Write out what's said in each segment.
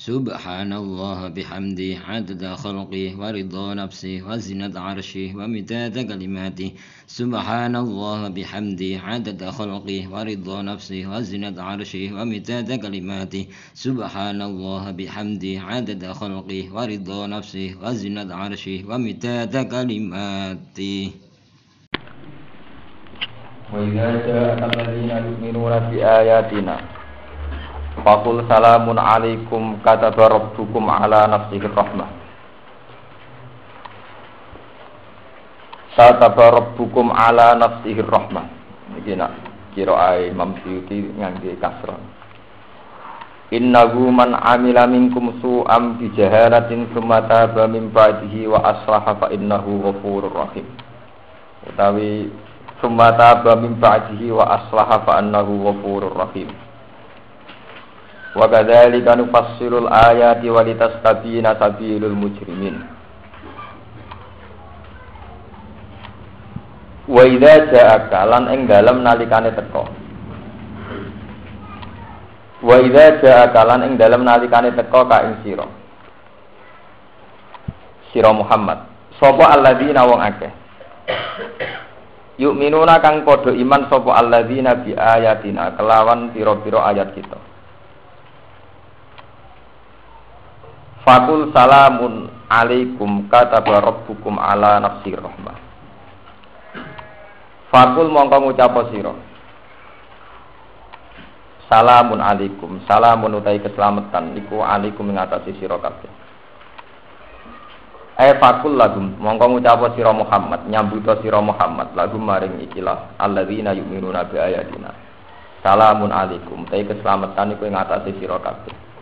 سبحان الله بحمده عدد خلقه ورضا نفسه وزنة عرشه ومداد كلماته سبحان الله بحمده عدد خلقه ورضا نفسه وزنة عرشه ومداد كلماته سبحان الله بحمده عدد خلقه ورضا نفسه وزنة عرشه ومداد كلماته. وإذا جاءك الذين يؤمنون بآياتنا فقل سلام عليكم كتب ربكم على نفسه الرحمة كتب ربكم على نفسه الرحمة. Iki nak qiraah Imam Suyuti ngangge kasrah. Innahu man amila minkum su'am bi jahalatin tsumma taba min ba'dihi wa aslaha fa innahu ghafurur rahim. Utawi tsumma taba min ba'dihi wa aslaha fa innahu ghafurur rahim. Wa kadzalika nufassilul ayati wa litastabina sabilul mujrimin. Wa idza ja'aka lan ing dalem nalikane teka. Wa idza ja'aka lan ing dalem nalikane teka ka ing sira Muhammad. Sapa alladzina wong akeh. Yu'minuna kang padha iman sapa alladzina bi ayatina kelawan pira-pira ayat kita. Fakul salamun alaikum kataba rabbukum ala nafsir rahmah. Fakul mongko ngucap sira. Salamun alaikum, salamun utai keselamatan iku alaikum ing atase sira kabeh. Fakul lagum mongko ngucap sira Muhammad, nyambuta sira Muhammad lagum maring ikilah alladzina yu'minuna bi ayatina. Salamun alaikum, utai keselamatan iku ing atase sira kabeh.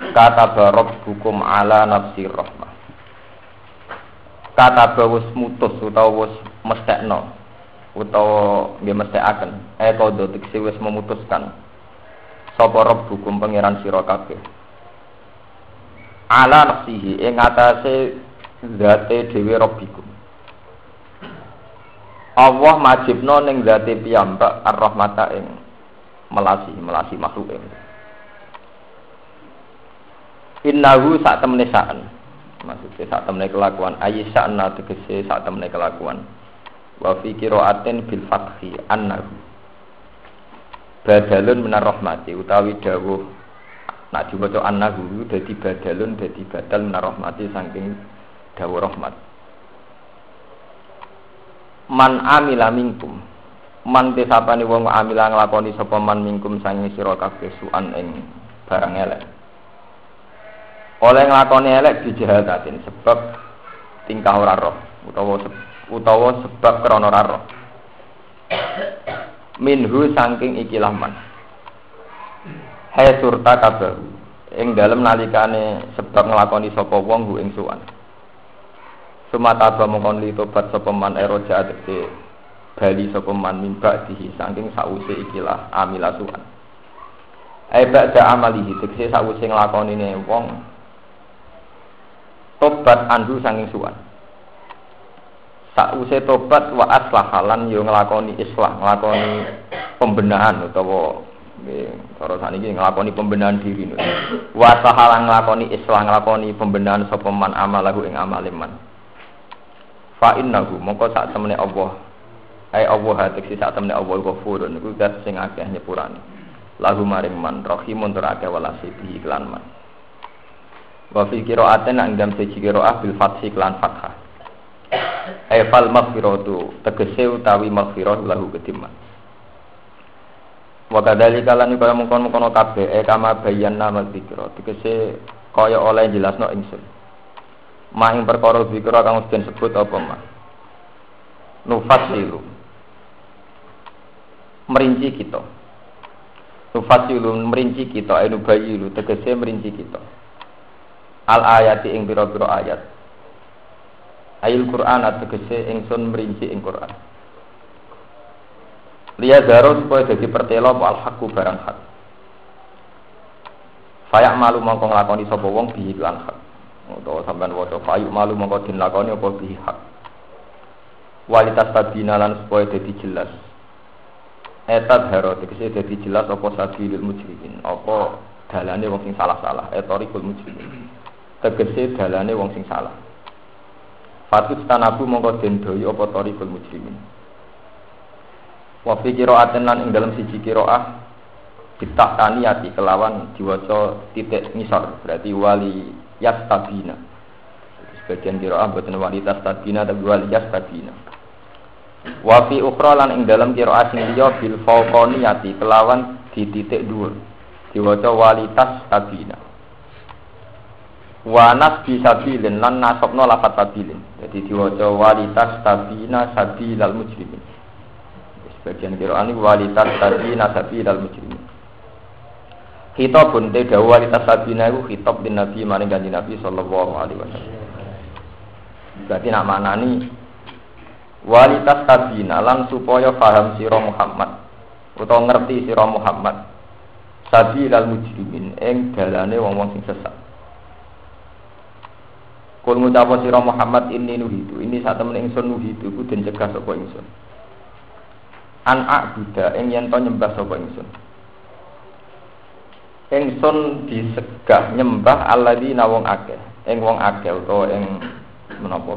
Kata rabbukum ala nafsir rahmah. Kata wis mutus utawa wis mesthekno utawa nggih mesthekaken kodo tekse wis memutuskan sapa rabbukum pangeran sira kabeh ala nafsihi ing atase zate dhewe rabbikum. Allah majibno ning zate piyambak ar-rahmata ing melasi makhluk ing innahu sak temene saan, maksudnya sak temene kelakuan, ayyisana tegese sak temene kelakuan. Wa fi qira'atin bil fathi annahu badalun minar rahmati utawi dawuh nek diwaca annahu dadi badalun dadi badal minar rahmati saking dawuh rahmat. Man amila minkum man tesapane wong amila nglakoni sapa man minkum sange sira kabeh suan ing barang elek. Oleh nglakoni elek dijahatatin sebab tingkah ora roh utawa sebab krana ora roh. Minhu saking ikilah man. Hai surta kabeh ing dalem nalikane sebab nglakoni sapa wong hu ing suwan. Sumata mongkon li tobat sapa man eroja tegese bali sapa man mimba dihi saking sause ikilah amila suwan. Ai ba'da amalihi tegese sause nglakonine wong tobat andu sanging suwan. Sakwise tobat wa aslahalan yo nglakoni islah, nglakoni pembenahan utawa nggih cara saniki nglakoni pembenahan diri. Wa aslahalan nglakoni islah, nglakoni pembenahan sapa man amalahu ing amale man. Fa innahu mongko sak temene Allah. Allah hateksi sak temene Allah ghafurun niku zat sing akeh nyepurane. Lahu maring man rahimun tur akeh welase bi iklan man. Wa fi qira'atin ang dalam siji qira'ah bil fathi lan fathah. Fal maghfiratu tegese utawi maghfirah lahu kediman. Wa kadzalika lan kaya mungkon-mungkon kabeh kama bayyana madzikra tegese kaya oleh jelasno ingsun. Mahing perkara zikra kang den sebut apa mah. Nufassilu merinci kita. Nufassilu merinci kita nubayyilu tegese merinci kita. Al ayati ing pira-pira ayat. Ayul Quran ategese ingsun merinci ing Quran. Liya zaro supaya dadi pertelo apa al haqqu barang hak. Fayak malu mongko nglakoni sapa wong bihi lan hak. Utawa sampean waca fayu malu mongko den lakoni apa bihi hak. Walitas tabina lan supaya dadi jelas. Etat haro tegese dadi jelas apa sabilul mujrimin apa dalane wong sing salah-salah, tariqul mujrimin. Tegese dalane wong sing salah. Fatus tanabu mongko den doyo apa tariqul mujrimin. Wa fi qira'atin lan ing dalam siji qira'ah kita taniyati kelawan diwaca titik ngisor, berarti wali yastabina. Sebagian qira'ah boten wali yastabina tapi wali yastabina. Wa fi ukhra lan ing dalam qira'ah sing liya bil fawqaniyati kelawan di titik dhuwur diwaca wali tastabina. Wa nasbi sabilin lan nasabna lafat sabilin. Jadi diwaca wali tastabina sabilal mujrimin. Sebagian qira'ah ini wali tastabina sabilal mujrimin. Khitabun te dawu wali tastabina iku khitab bin Nabi maring kanjeng Nabi sallallahu alaihi wasallam. Berarti nak maknani wali tastabina lan supaya paham sira Muhammad utawa ngerti sira Muhammad sabilal mujrimin ing dalane wong-wong sing sesat. Kul ngucapa sira Muhammad ini nuhidu, ini sak temen ingsun nuhidu ku den cegah sapa ingsun. An a'buda ing yen to nyembah sapa ingsun. Ingsun disegah nyembah alladzina wong akeh, ing wong akeh utawa ing menapa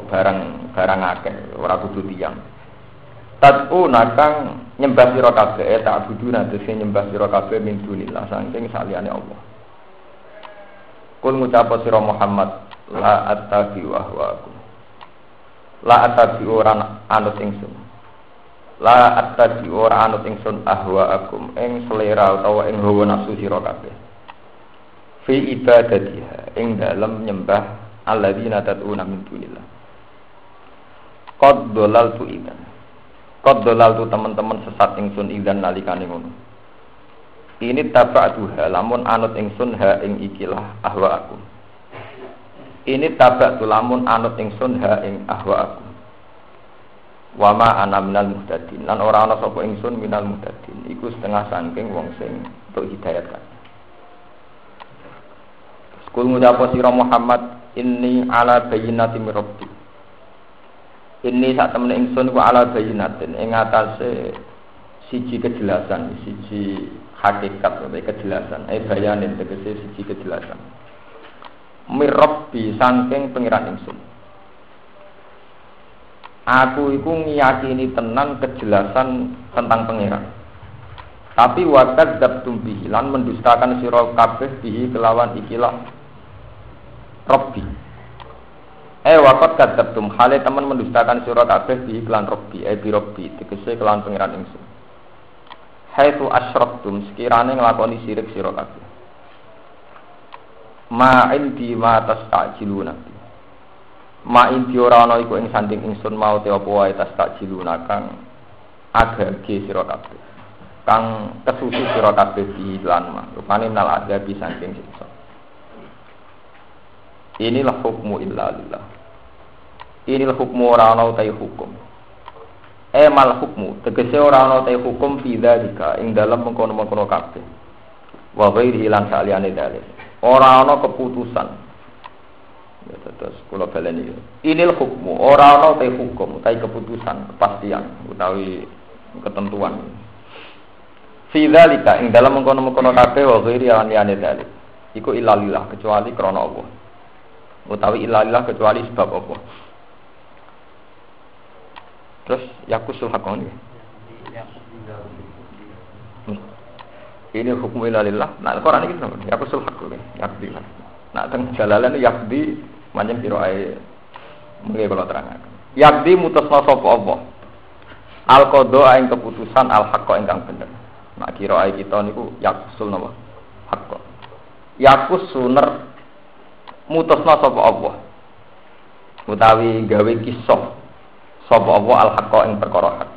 barang akeh, ora kudu tiyang. Tad'u nakang nyembah sira kabeh, ta'buduna dise nyembah sira kabeh min dunillah saking saliyane Allah. Kul ngucapa sira Muhammad la attabi'u ahwaakum. La attabi'u ora anut ingsun. La attabi'u ora anut ingsun ahwaakum ing selera utawa ing hawa nafsu sira kabeh. Fi ibadatiha ing dalem nyembah alladzina tad'una min dunillah. Qad dhalaltu idzan. Qad dhalaltu teman-teman sesat ingsun idzan nalikane ngono. Ini tabatuha lamun anut ingsun ha ing ikilah ahwaakum. Ini tabatu lamun anut ingsun ha ing ahwaakum. Wa ma ana minal muhtadin lan ora ana sapa ingsun minal muhtadin iku setengah saking wong sing untuk hidayat kan. Kul ngucapa sira Muhammad inni ala bayyinati mir rabbi. Inni sak temene ingsun ku ala bayyinatin ing atase siji kejelasan, siji hakikat utawa kejelasan, bayanin tegese siji kejelasan. Mir rabbi saking pengiran ingsun. Aku iku ngiyakini tenan kejelasan tentang pangeran. Tapi wakad dabtum bihi lan mendustakan sira kabeh bihi kelawan ikilah Rabbi. Wakad dabtum hale teman mendustakan sira kabeh bihi kelawan Rabbi, bi Rabbi tegese kelawan pangeran ingsun. Haitsu asyraktum sekirane nglakoni syirik sira kabeh. Ma indi ma tastajiluna. Ma indi ora ana iku ing sanding ingsun mau te apa wae tastajiluna kang agage sira kabeh. Kang kesusu sira kabeh di lan ma. Rupane nal adabi saking siksa. Inilah hukmu illa lillah. Inilah hukmu ora ana utai hukum. Mal hukmu tegese ora ana utai hukum fi dzalika ing dalem mengkono-mengkono kabeh. Wa ghairi lan saliyane dalil. Ora ana keputusan. Ya terus kula baleni. Inil hukmu ora ana utai hukum, utai keputusan, kepastian utawi ketentuan. Fi dzalika ing dalem mengkono-mengkono kabeh wa ghairi lan liyane dalil. Iku ilalillah kecuali krana Allah. Utawi ilalillah kecuali sebab Allah. Terus yakusul hakon ya. Ini hukum ilalillah. Nah, Quran iki sampeyan yakusul hakon ya. Yakdi. Nah, teng jalalan yakdi manjen piro ae mengke kula terangaken. Yakdi mutusna sapa Allah. Al-qadha ing keputusan al-haqqa ingkang bener. Nah, kira ae kita niku yakusul napa? Haqqa. Yakus suner mutusna sapa Allah. Utawi gawe kisah sapa Allah al-haqqa ing perkara hak.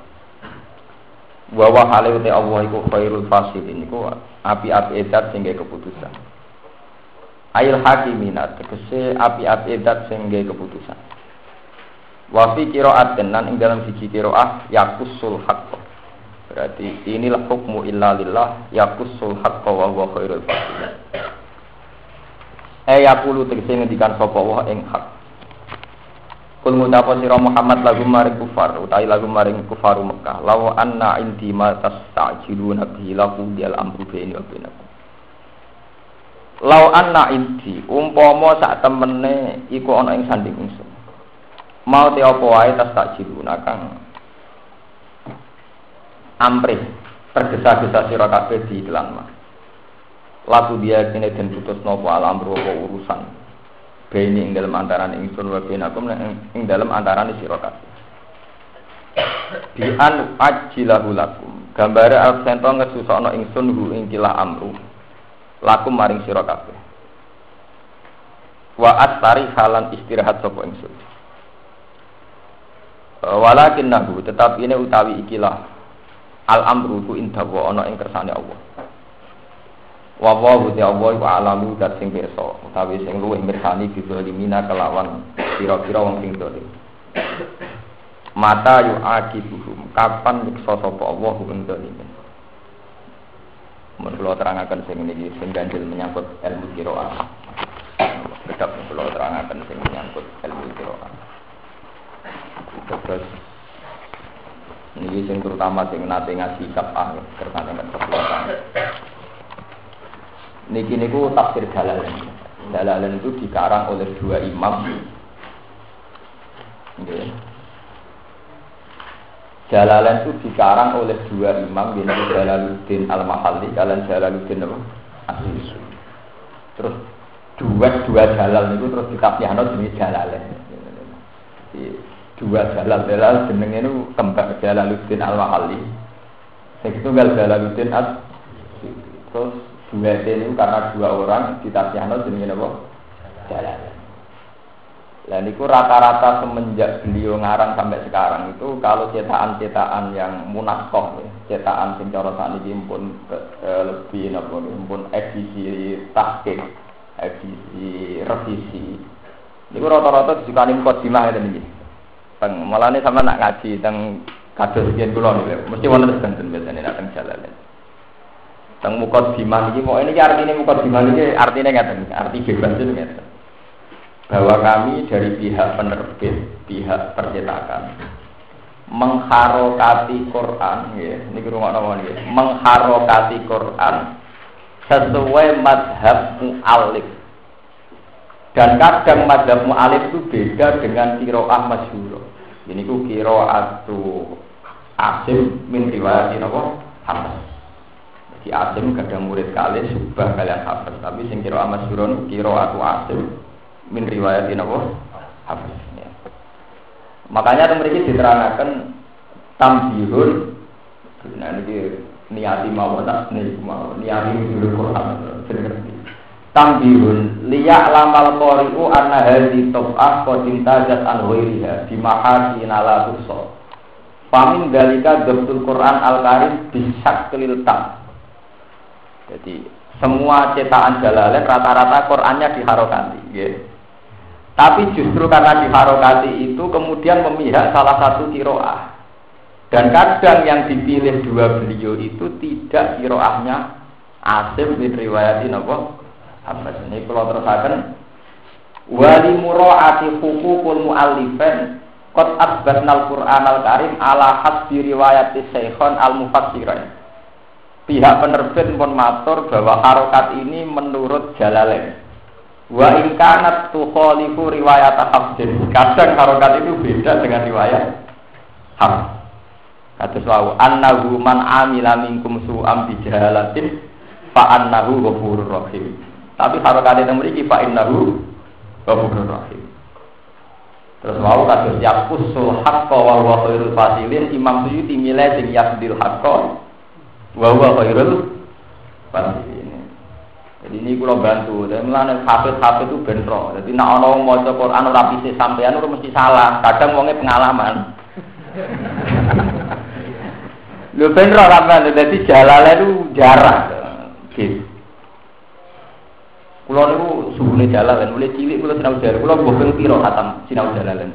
Wa wa hale te Allah iku khairul fasilin iku api-api edat sing keputusan. Ail hakiminat tegese api-api edat sing keputusan. Wa fi qira'atin lan ing dalam siji qira'ah yaqusul haqq. Berarti inilah hukmu illa lillah yaqusul haqq wa huwa khairul fasilin. Yaqulu tegese ngendikan sapa Allah ing hak. Kul ngucapa sira Muhammad lagu maring kufar utawi lagu maring kufaru Mekah law anna indi ma tastajiluna bihi lahu dial amru baini wa bainakum. Lau anna inti umpama sak temene iku ana ing sanding ingsun. Mau te apa wae tas tak jiruna kang amprih tergesa-gesa sira kabeh di iklan mah. Laku dia kene den putus napa alam apa urusan. Bene ing dalem antarané ingsun wa benakum ing dalem antarané sira kabeh. Bi an ajilahu lakum. Gambare absento ngesusokno ingsun hu ing kilah amru. Lakum maring sira kabeh. Wa astari halan istirahat sapa ingsun. Walakin nahu tetapi ini utawi ikilah al amru ku indah wa ana ing kersane Allah. Wa wa ta Allah wa alamu dat sing pirsa utawi sing luwih mirsani bizalimina kelawan pira-pira wong sing dolim. Mata yu akibuhum kapan nyiksa sapa Allah ing dolimin. Mun kula terangaken sing niki sing ganjil menyangkut ilmu qiraah. Tetap kula terangaken sing menyangkut ilmu qiraah. Terus niki sing terutama sing nate ngaji kitab kersane kesempatan. Niki niku tafsir Jalalain. Jalalain itu dikarang oleh dua imam. Nggih. Jalalain itu dikarang oleh dua imam, yaitu Jalaluddin Al-Mahalli dan Jalaluddin As-Suyuti. Terus dua Jalal itu terus ditapiano jenenge Jalalain. Dua Jalal jenenge itu kembang Jalaluddin Al-Mahalli. Sing tunggal Jalaluddin As-Suyuti. Terus dua ini karena dua orang ditapiano jenenge apa? Jalalain. Lah niku rata-rata semenjak beliau ngarang sampai sekarang itu kalau cetakan-cetakan yang munaskoh, cetakan sing cara sakniki pun lebih napa pun edisi tahqiq, edisi revisi. Niku rata-rata disukani mukadimah ngeten niki. Teng malane sampeyan nak ngaji teng kados yen kula niku mesti wonten sedanten biasane nak teng Jalalain. Teng mukadimah niki mau ini artine mukadimah niki artine ngeten, arti bebas itu ngeten. Bahwa kami dari pihak penerbit, pihak percetakan mengharokati Quran, ya, ini kurang nggih, mengharokati Quran sesuai mazhab mu'alif. Dan kadang mazhab mu'alif itu beda dengan qiraah masyhur. Ini ku qiraatu Asim min riwayat napa? Hafiz. Jadi Asim kadang murid kali subah kalian Hafiz, tapi sing qiraah masyhur qiraatu Asim min riwayatin apa? Hafiz. Ya. Makanya memiliki diterangkan tambihun. Nah ini niati mau tak niati dulu Quran. Tambihun liya lamal qori'u anna hadhi tob'ah qadim tajat an ghairiha bimahasi nala tuso. Famin dalika dabtul Quran al-karim bisaklil tam. Jadi semua cetakan Jalalain rata-rata Qurannya diharokati, ya. Tapi justru karena diharokati itu kemudian memihak salah satu qiraah. Dan kadang yang dipilih dua beliau itu tidak qiraahnya Asim bin riwayatin apa? Apa ini kalau terusakan wali muraati huququl muallifin qad asbatnal Qur'anal Karim ala hasbi riwayati Syekhon al-Mufassirin. Pihak penerbit pun matur bahwa harokat ini menurut Jalalain. Wa in kanat tukhalifu riwayat Hafsin. Kadang harokat itu beda dengan riwayat Hafs. Kados wau annahu man amila minkum su'am bi jahalatin fa annahu ghafurur rahim. Tapi harokat itu mriki fa innahu ghafurur rahim. Terus wau kados yaqusul haqqo wa huwa khairul fasilin. Imam Suyuti milih sing yaqdil haqqo wa huwa khairul fasilin. Jadi ini kalau bantu, dan melane hafid itu benro. Jadi nak orang mau baca Quran ora pisih sampean ora mesti salah. Kadang wonge pengalaman. Lho benro sampean, jadi Jalalain itu jarang. Gitu. Kulo niku suhune Jalalain, mulai cilik kulo sinau Jalalain. Kulo boten piro khatam sinau Jalalain.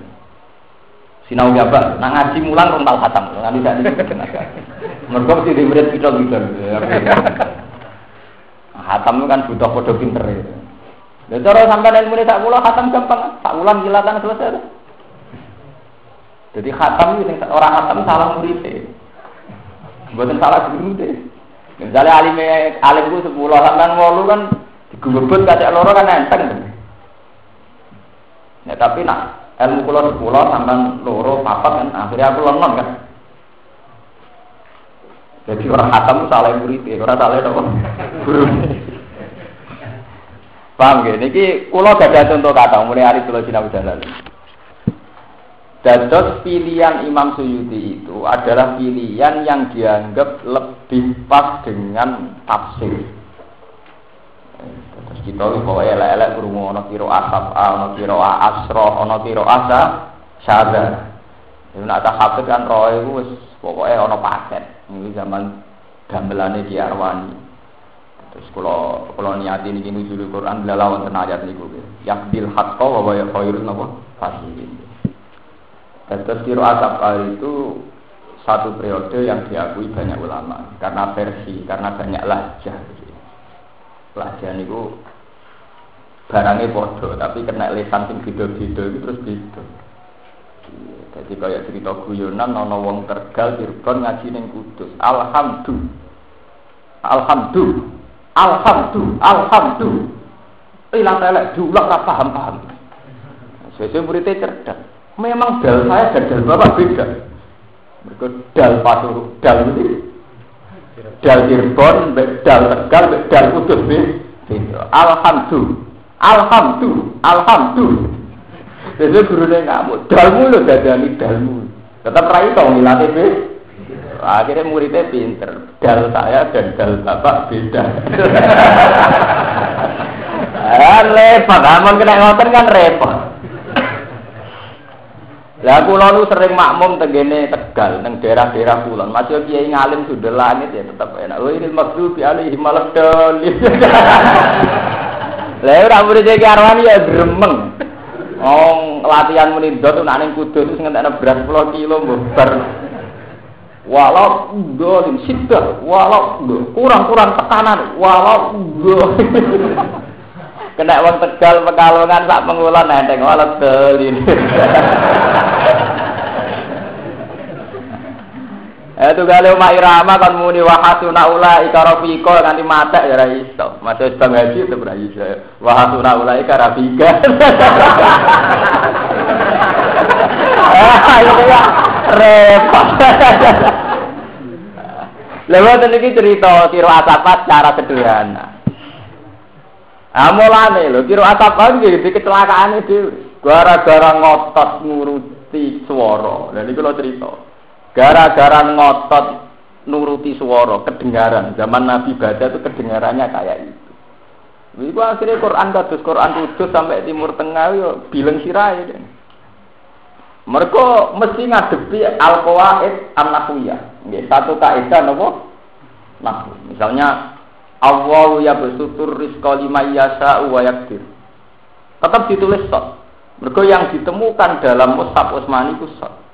Sinau apa? Nang ngaji mulang rong tau khatam. Nganti sak niki. Mergo mesti dimurid pito-pito. Khatam itu kan butuh podo pinter ya. Lha cara sampeyan ilmune sak kula khatam gampang, sak wulan kilatan selesai. Jadi khatam itu sing ora khatam salah murid. Mboten salah guru deh. Misalnya alim ku 10 sampean 8 kan Digubebut kacek loro kan enteng. Nah, tapi nak ilmu kula 10 sampean loro papat kan akhirnya aku lenon kan. Jadi orang khatam salah murid, orang salah apa? Paham nggih? Niki kula gadah contoh kata mulai hari kula sinau dalan. Dados pilihan Imam Suyuti itu adalah pilihan yang dianggap lebih pas dengan tafsir. Terus kita bahwa elek-elek krungu ana kira asab, ana kira asra, ana kira asa, syadza. Yen nek hafid kan roh iku wis pokoke ana paket. Ini zaman gamelane Ki Arwani. Terus kula niati niki nujul Quran lalawan ayat niku. Yaqbil haqqo wa khairun napa? Fasihin. Terus qiraat Abqari itu satu periode yang diakui banyak ulama karena versi, karena banyak lahjah. Lahjah niku barangnya bodoh, tapi kena lesan sing beda-beda itu terus beda. Jadi kayak cerita guyonan ana wong Tegal Cirebon ngaji ning Kudus. Alhamdulillah. Ilang telek diulang ora paham. Sesuk muridé cerdas. Memang dal saya dan dal bapak beda. Mereka dal Pasuru, dal ini, dal Cirebon, dal Tegal, dal Kudus beda. Alhamdulillah. Jadi gurunya ngamuk. Dalmu lo dadani dalmu. Tetap rai tau ngilatih be. Akhirnya muridnya pinter. Dal saya dan dal bapak beda. Repot. Amun kena ngoten kan repot. Lah kula nu sering makmum tengene Tegal nang daerah-daerah kulon. Masih kiai ngalim sudah langit ya tetap enak. Oh ini maksud alaihi maladol. Lah ora murid Ki Arwani ya gremeng. Latihan menindot nak ning Kudus wis ngentekno beras 10 kilo mbar. Walau dolim sidah, walau kurang tekanan, walau kena wong Tegal Pekalongan sak pengulon enteng walet dolin. Itu gale Mak Irama kan muni wa hasuna ulaika rafiqa nganti matek ya ra iso. Masih Bang Haji itu ora iso. Wa hasuna ulaika rafiqa. Ayo ya repot. Lewat iki cerita kira asapat cara sederhana. Mulane lho kira asapat nggih kecelakaane dhewe. Gara-gara ngotot nuruti swara. Lha niku lho cerita. Gara-gara ngotot nuruti suara kedengaran zaman Nabi baca itu kedengarannya kayak itu. Iku akhirnya Quran kados Quran Kudus sampai Timur Tengah yo bileng sirahe. Mereka mesti ngadepi al-qawaid an-nahwiyah. Nggih, satu kaidah napa? Nahwu. Misalnya Allahu yabsutur rizqa liman yasha'u wa yaqdir. Tetap ditulis shad. Mergo yang ditemukan dalam mushaf Utsmani ku shad.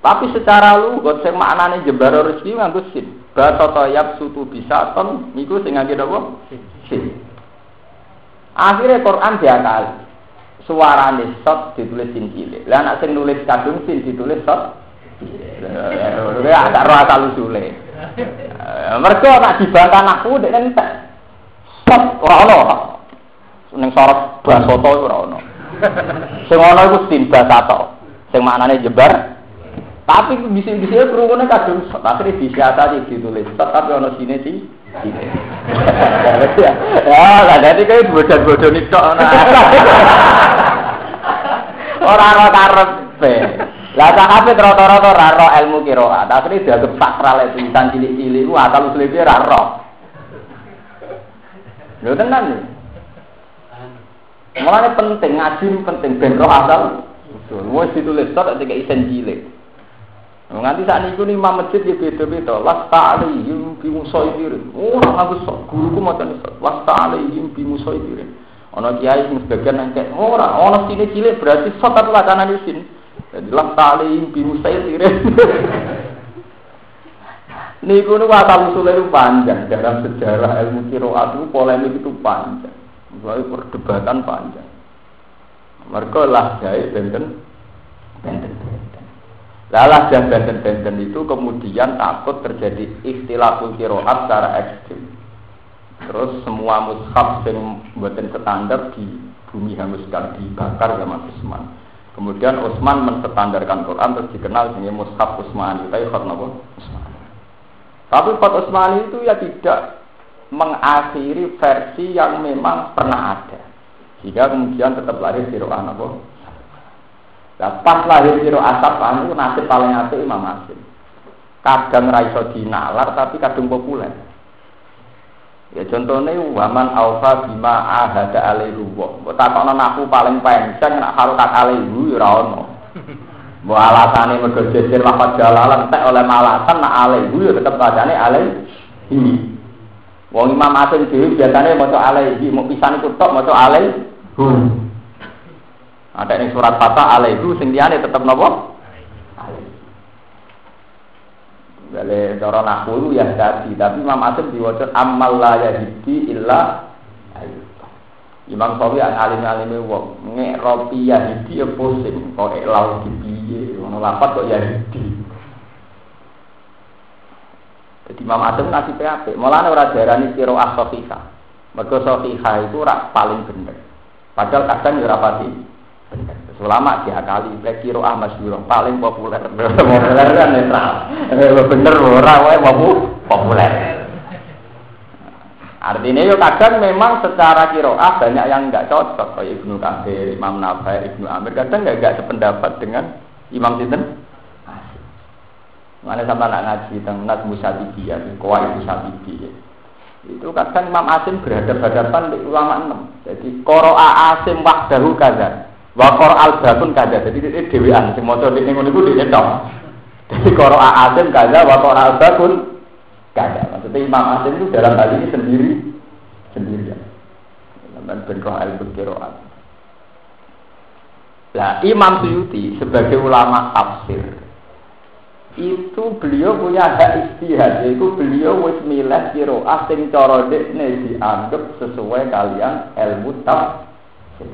Tapi secara lugat sing maknane jembara rezeki nganggo sin. Batata yabsutu bisaton niku sing ngangge napa? Sin. Akhire Quran diakali. Suarane shad ditulis sin cilik. Lah nek sing nulis kadung sin ditulis shad. Ya ada ro asal usule. Mergo nek dibantah nahwu nek entek. Shad ora ono. Ning sorot basoto ora ono. Sing ono iku sin basato. Sing maknane jembar. Tapi bisik-bisik kerungunya kadung akhirnya disiasati ditulis tapi ada sini sih ya lah jadi kayak bodoh-bodoh nih kok orang-orang karpe lah sahabat rata-rata raro ilmu kiroat akhirnya dianggap sakral itu tulisan cilik-cilik itu asal usulnya raro lho tenan nih makanya penting ngaji penting benro asal usul mau ditulis ketika isen cilik. Nganti saat itu nih masjid ya beda-beda. Lasta'alihim bimusoidirin. Orang aku sok. Guruku macam itu. Lasta'alihim bimusoidirin. Ono kiai sing sebagian nangkep. Ono sini cilik berarti sok atau wacana di sini. Jadi lasta'alihim bimusoidirin. Niku nu asal usulnya itu panjang. Dalam sejarah ilmu qiraat itu polemik itu panjang. Mulai perdebatan panjang. Mereka lah jahit benten. Lalah dan benten-benten itu kemudian takut terjadi ikhtilaful qiraat secara ekstrim. Terus semua mushaf yang buatin standar di bumi hanguskan, dibakar zaman Utsman. Kemudian Utsman menstandarkan Quran terus dikenal dengan mushaf Utsmani. Tapi Utsmani. Tapi Fat Utsmani itu ya tidak mengakhiri versi yang memang pernah ada. Sehingga kemudian tetap lahir Qiraah apa? Nah, pas lahir Qiraah Asafan itu nasib paling apik Imam Asim. Kadang ra iso dinalar tapi kadang populer. Ya contohnya waman aufa bima ahada alaihi wa. Mbok takokno aku paling penceng nek harokat alaihi ya ora ono. Mbok alasane mergo jejer lafaz jalalan tek oleh malasan nek alaihi ya tetep bacane alaihi. Wong Imam Asim dhewe biasane maca alaihi, mau pisan iku tok maca alaihi. Ada ning surat Fatah alaihi sing liyane tetep napa? Alaihi. Gale cara nahwu ya dadi, tapi Imam Asim diwaca amal la yahdi illa ayu. Imam Syafi'i alim-alime wong ngek ropi yahdi ya pusing kok lau piye ngono lapat kok yahdi. Jadi Imam Asim ngasih apik, mulane ora diarani qiraah sahihah. Mergo sahihah itu ora paling bener. Padahal kadang ya ora pati bener. Ulama diakali qiraah masyhur paling populer. Populer kan netral. Bener ora wae populer. Artinya yo kadang memang secara qiraah banyak yang enggak cocok kayak Ibnu Katsir, Imam Nawawi, Ibnu Amir kadang enggak sependapat dengan Imam sinten? Mana sampai nak ngaji tentang Nat Musabidiyah, Qawaid Musabidiyah. Itu kadang Imam Asim berhadapan dengan ulama 6. Jadi qira'a Asim wahdahu kaza, wa qira'al bakun kaza. Jadi ini dhewean sing maca ning ngono iku dhewe tok. Jadi qira'a Asim kaza wa qira'al bakun kaza. Maksudnya Imam Asim itu dalam hal ini sendirian. Dan benroh al-qira'at. Lah Imam Suyuti sebagai ulama tafsir itu beliau punya hak ijtihad, yaitu beliau wis milih qiraah sing cara dekne dianggap sesuai kalian ilmu tafsir.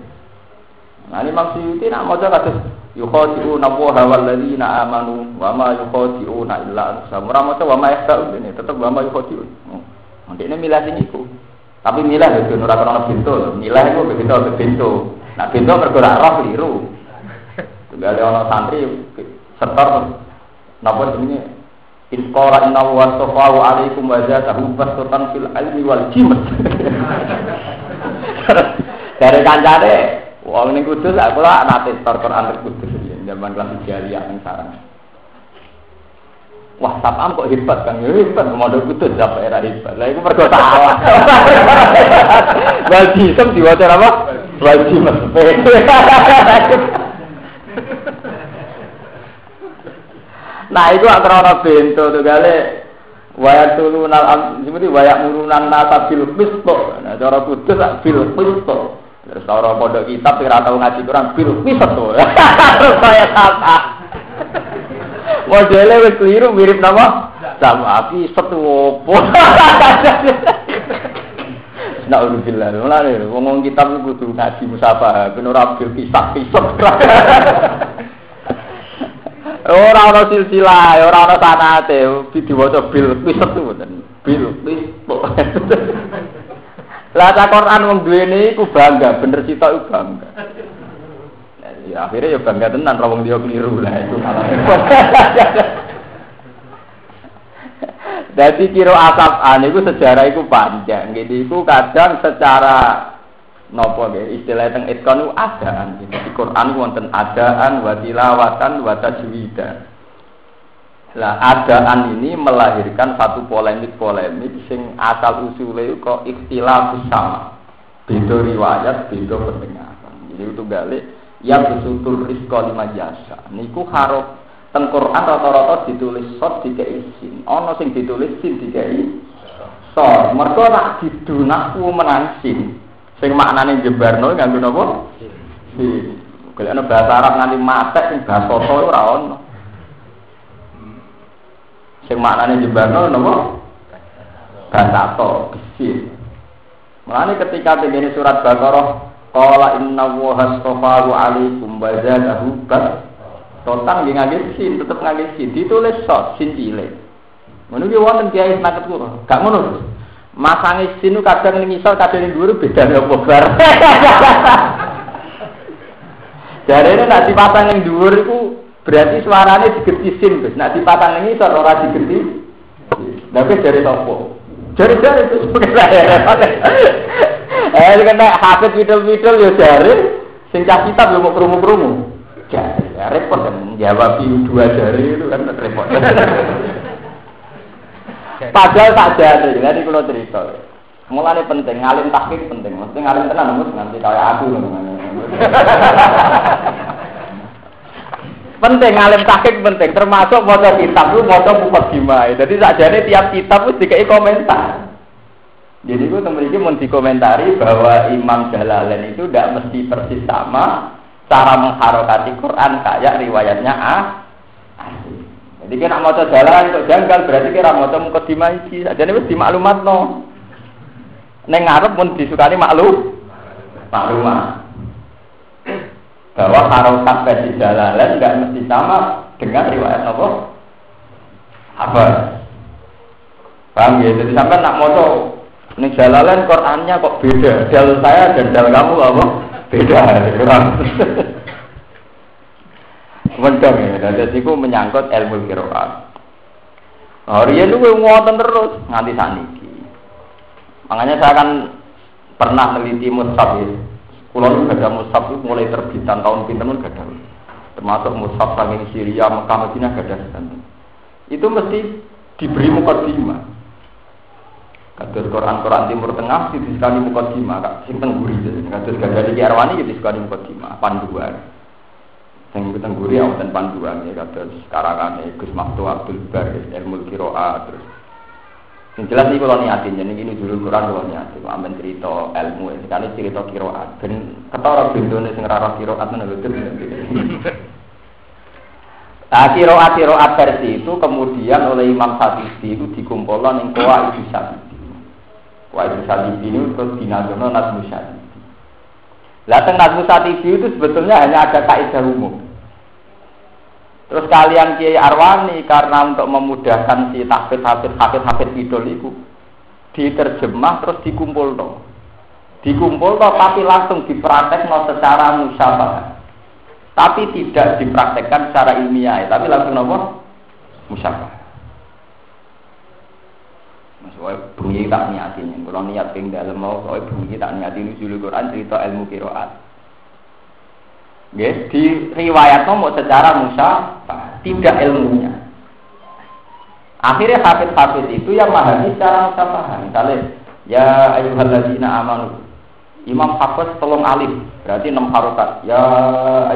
Nah ini maksud nak maca kados yukhadi'una wa walladzina amanu wa ma yukhadi'una illa anfusahum. Ora maca wa ma yahda'un ini tetep wa ma yukhadi'un. Ndekne milih sing iku. Tapi milih itu ora kena bintu, milih iku begitu bintu. Nah bintu mergo ora roh keliru. Tunggale ana santri setor napa jenenge inqara inna wa safahu alaikum wa zatahu bastatan fil ilmi wal jimat. Dari kancane wong ning Kudus aku kula nate tor Quran Kudus zaman kelas jariah ning sarang. Wah, sapam kok hebat kan? Hebat modal Kudus sampai era hebat. Lah iku mergo salah. Wal jimat diwaca apa? Wal jimat. Nah itu antara bento tuh gale wayak tulunal seperti wayak murunan nasa bil pisto. Nah cara Kudus bil pisto. Terus cara pondok kitab ora tau ngaji Quran bil pisto. Saya kata modelnya wis keliru mirip nama sama api setu opo. Nauzubillah. Mulane wong kitab kudu ngaji musafah ben ora bil pisah-pisah. Ora ana silsilah, ora ana sanate, diwaca bil piset mboten. Bil piset. Lah ta Quran wong duwene iku bangga, bener sitok iku bangga. Ya akhirnya ya bangga tenan ra wong dia keliru lah itu malah. Dadi kira asafan iku sejarah iku panjang. Ngene iku kadang secara napa nggih istilah teng itqan adaan di Quran wonten adaan wa tilawatan wa tajwidan. Lah adaan ini melahirkan satu polemik sing asal usule kok ikhtilaf sama. Beda riwayat, beda pendengaran. Jadi itu gale yang besutul rizqa lima jasa. Niku haruf teng Quran rata-rata ditulis sod dikei sin. Ana sing ditulis sin dikei sod. Mergo nak didunakku menan sin. Sing maknane jebarno nganggo napa? Golek ana bahasa Arab nganti matek sing basa ora ono. Sing maknane jebarno napa? Bahasa to, bisi. Mulane ketika tengene surat Baqarah qala inna Allaha astafahu 'alaikum wa zadahu bas. Total nggih ngangge sin, tetep ngangge sin, ditulis sod sin cilik. Ngono ki wonten kiai sanget kula. Gak ngono. Masange sin kadang ning ngisor kadang ning dhuwur bedane apa bar. Jarene nek dipasang ning dhuwur iku berarti suarane digeti sin, Gus. Nek dipasang ning ngisor ora digeti. Lah wis jare sapa? Jare-jare terus kena hafid widul-widul ya jare sing cah kitab yo mau krungu-krungu. Ya repot kan jawab dua jari itu kan repot. Padahal tak jare, jadi kalau cerita. Mulane penting ngalim tahqiq penting. Mesti ngalim tenan nanti kaya aku ngono. Penting ngalim tahqiq penting termasuk maca kitab lu maca muqaddimah. Jadi sakjane tiap kitab wis dikai komentar. Jadi itu teman-teman mau dikomentari bahwa Imam Jalalain itu tidak mesti persis sama cara mengharokati Quran kayak riwayatnya Jadi kena maca Jalalain untuk janggal berarti kira maca muqaddimah iki. Sakjane wis dimaklumatno. Ning ngarep pun disukani maklumah. Bahwa harokat versi Jalalain tidak mesti sama dengan riwayat apa? Paham ya? Jadi sampai nak maca ning Jalalain Qur'annya kok beda. Dal saya dan dal kamu apa? Beda. Bener ya. Jadi itu menyangkut ilmu qiraat. Riyen kuwi ngoten terus nganti saniki. Makanya saya kan pernah meneliti mushaf ya. Kulo nu gadah mushaf itu mulai terbitan tahun pinten mun gadah. Termasuk mushaf saking Syria, Mekah, Madinah gadah. Itu mesti diberi muqaddimah. Kados Quran Timur Tengah disekali muqaddimah, Kak, sing tengguri. Kados Ghazali Ki Arwani disekali muqaddimah, panduan. Sing tengguri wonten panduan ya kados karangane Gus Maktu Abdul Bar ilmu qiraat terus. Sing jelas iki kula niati jeneng iki nuzul Quran kula niati, kok amben cerita ilmu, sekali cerita qiraat ben ketara bendone sing ora qiraat ngono lho. Qiraat versi itu kemudian oleh Imam Syafi'i itu dikumpulkan ning Qawaid Syafi'i. Qawaid Syafi'i ini terus dinazono Nazmu Syafi'i. Lah teng Nazmu Syafi'i itu sebetulnya hanya ada kaidah umum. Terus kalian Kiai Arwani karena untuk memudahkan si hafid idol itu diterjemah terus dikumpulno tapi langsung dipraktekno secara musyabahah. Tapi tidak dipraktekkan secara ilmiah, tapi langsung apa? Musyabah. Maksudnya bunyi tak niatin, kalau niat ping dalam mau, soalnya bunyi tak niatin nuzul Quran cerita ilmu qiraat. Yes, di riwayat mau secara musyabah, tidak ilmunya. Akhirnya hafid itu yang memahami secara musyabah. Misalnya, ya ayyuhalladzina amanu. Imam Hafiz tolong alif, berarti 6 harokat. Ya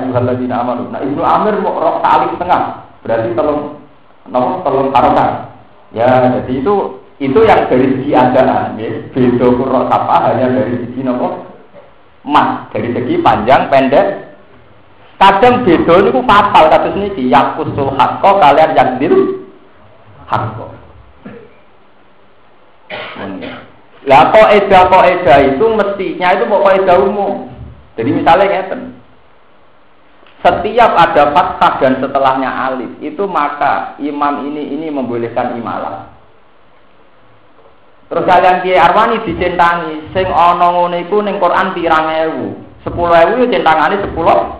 ayyuhalladzina amanu. Nah, Ibnu Amir mau rok alif tengah, berarti tolong harokat. Ya, jadi itu yang dari segi adaan, ya. Beda qurra sapa hanya dari segi mas, dari segi panjang pendek. Kadang beda niku fatal kados niki yaqusul haqqo kalian yakdir haqqo. Lah kaidah itu mestinya itu kaidah umum. Jadi misalnya ngeten. Setiap ada fathah dan setelahnya alif, itu maka imam ini membolehkan imalah. Terus kalian Kiai Arwani dicentangi sing ana ngono iku ning Quran pirang ewu. 10.000 yo centangane 10.